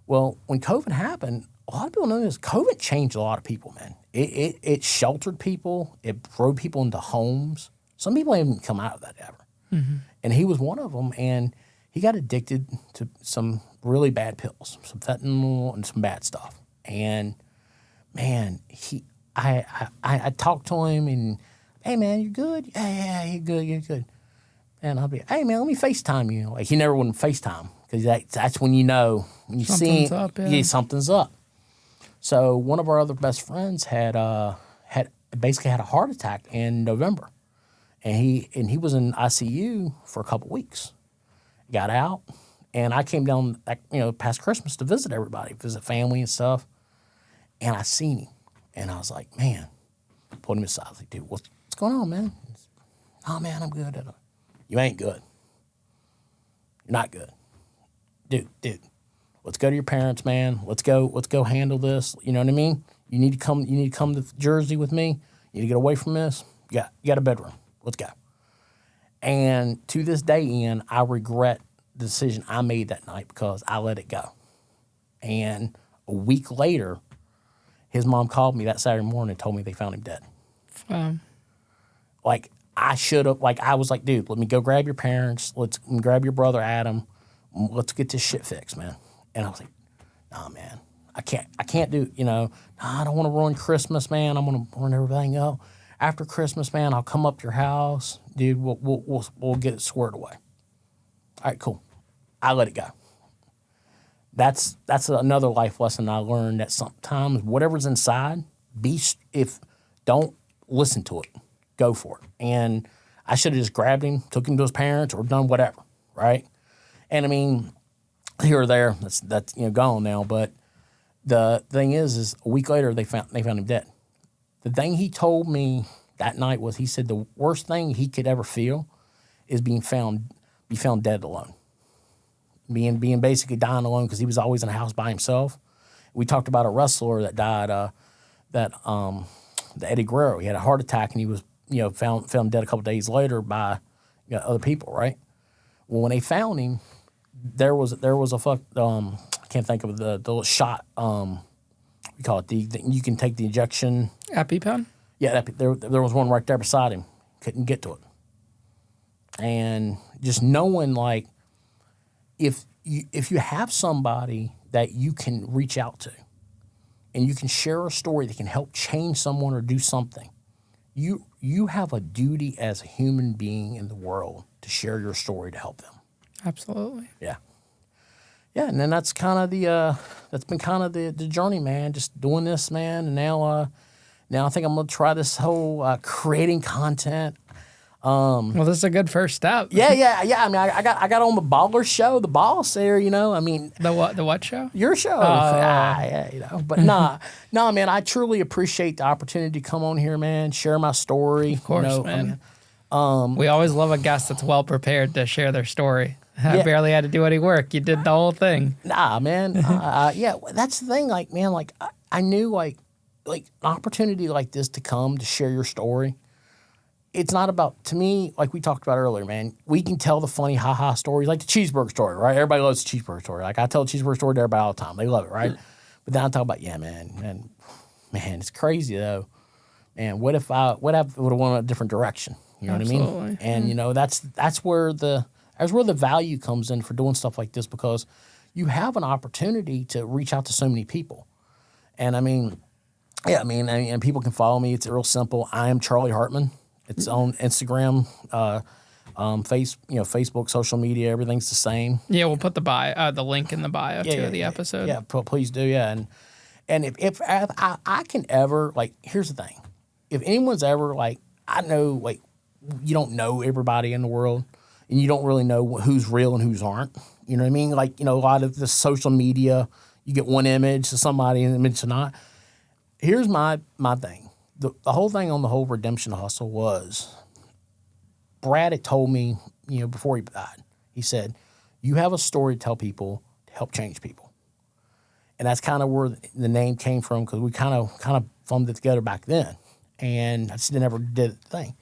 Well, when COVID happened, a lot of people know this. COVID changed a lot of people, man. It sheltered people. It threw people into homes. Some people haven't come out of that ever. Mm-hmm. And he was one of them, and he got addicted to some really bad pills, some fentanyl and some bad stuff. And man, I talked to him and, hey man, you good? Yeah, you're good. And I'll be, hey man, let me FaceTime you. Like, he never wouldn't FaceTime because that's when when you see something's up. So one of our other best friends had basically had a heart attack in November, and he was in ICU for a couple weeks. Got out, and I came down, past Christmas to visit everybody, visit family and stuff. And I seen him, and I was like, man, pulled him aside. I was like, dude, what's going on, man? Oh, man, I'm good. You ain't good. You're not good. Dude, let's go to your parents, man. Let's go handle this. You know what I mean? You need to come to Jersey with me. You need to get away from this. You got a bedroom. Let's go. And to this day, Ian, I regret the decision I made that night because I let it go. And a week later, his mom called me that Saturday morning and told me they found him dead. Like, I should have, I was like, dude, let me go grab your parents. Let me grab your brother, Adam. Let's get this shit fixed, man. And I was like, nah, man, I can't do, I don't want to ruin Christmas, man. I'm going to run everything up. After Christmas, man, I'll come up to your house. Dude, we'll get it squared away. All right, cool. I let it go. That's another life lesson I learned, that sometimes whatever's inside, don't listen to it. Go for it. And I should have just grabbed him, took him to his parents, or done whatever, right? And I mean, here or there, that's gone now. But the thing is a week later they found him dead. The thing he told me that night was, he said the worst thing he could ever feel is be found dead alone. Being basically dying alone, because he was always in a house by himself. We talked about a wrestler that died, the Eddie Guerrero. He had a heart attack, and he was found dead a couple days later by other people, right? Well, when they found him, there was a I can't think of the little shot. We call it you can take the injection. EpiPen? Yeah, there was one right there beside him. Couldn't get to it. And just knowing, like, if you have somebody that you can reach out to and you can share a story that can help change someone or do something, you have a duty as a human being in the world to share your story to help them. Absolutely. Yeah. Yeah, and then that's kind of that's been kind of the journey, man. Just doing this, man, and now I think I'm gonna try this whole creating content. Well, this is a good first step. Yeah. I mean, I got on the Baller show, the boss there, I mean. The what show? Your show. Yeah. But nah, man, I truly appreciate the opportunity to come on here, man, share my story. Of course, man. I mean, we always love a guest that's well prepared to share their story. I barely had to do any work. You did the whole thing. Nah, man. Yeah, that's the thing. Like, man, like I knew like an opportunity like this to come to share your story. It's not about, to me, like we talked about earlier, man, we can tell the funny ha-ha stories, like the cheeseburger story, right? Everybody loves the cheeseburger story. Like I tell the cheeseburger story to everybody all the time. They love it, right? But then I talk about, man, it's crazy though. Man, what if I would have went a different direction? You know Absolutely. what I mean? And that's where the value comes in for doing stuff like this, because you have an opportunity to reach out to so many people. And I mean, and people can follow me. It's real simple. I am Charlie Hartman. It's on Instagram, Facebook, social media. Everything's the same. Yeah, we'll put the link in the bio of the episode. Yeah, please do. Yeah, and if I can ever, like, here's the thing: if anyone's ever, like, I know, like, you don't know everybody in the world, and you don't really know who's real and who's aren't. You know what I mean? Like, a lot of the social media, you get one image to somebody and an image to not. Here's my thing. The whole thing on the whole redemption hustle was, Brad had told me, before he died, he said, you have a story to tell people to help change people. And that's kind of where the name came from, because we kind of thumbed it together back then. And I just never did the thing.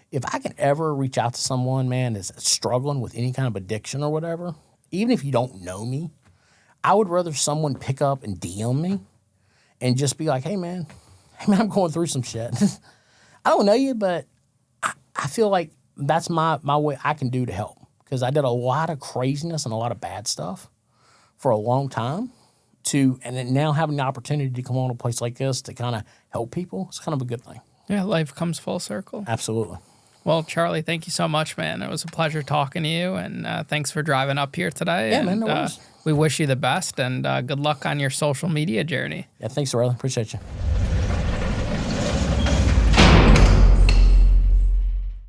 If I can ever reach out to someone, man, that's struggling with any kind of addiction or whatever, even if you don't know me, I would rather someone pick up and DM me and just be like, hey, man, I'm going through some shit. I don't know you, but I feel like that's my way I can do to help, because I did a lot of craziness and a lot of bad stuff for a long time. And then now having the opportunity to come on a place like this to kind of help people, it's kind of a good thing. Yeah, life comes full circle. Absolutely. Well, Charlie, thank you so much, man. It was a pleasure talking to you, and thanks for driving up here today. Yeah, man, no worries. We wish you the best, and good luck on your social media journey. Yeah, thanks, Riley. Appreciate you.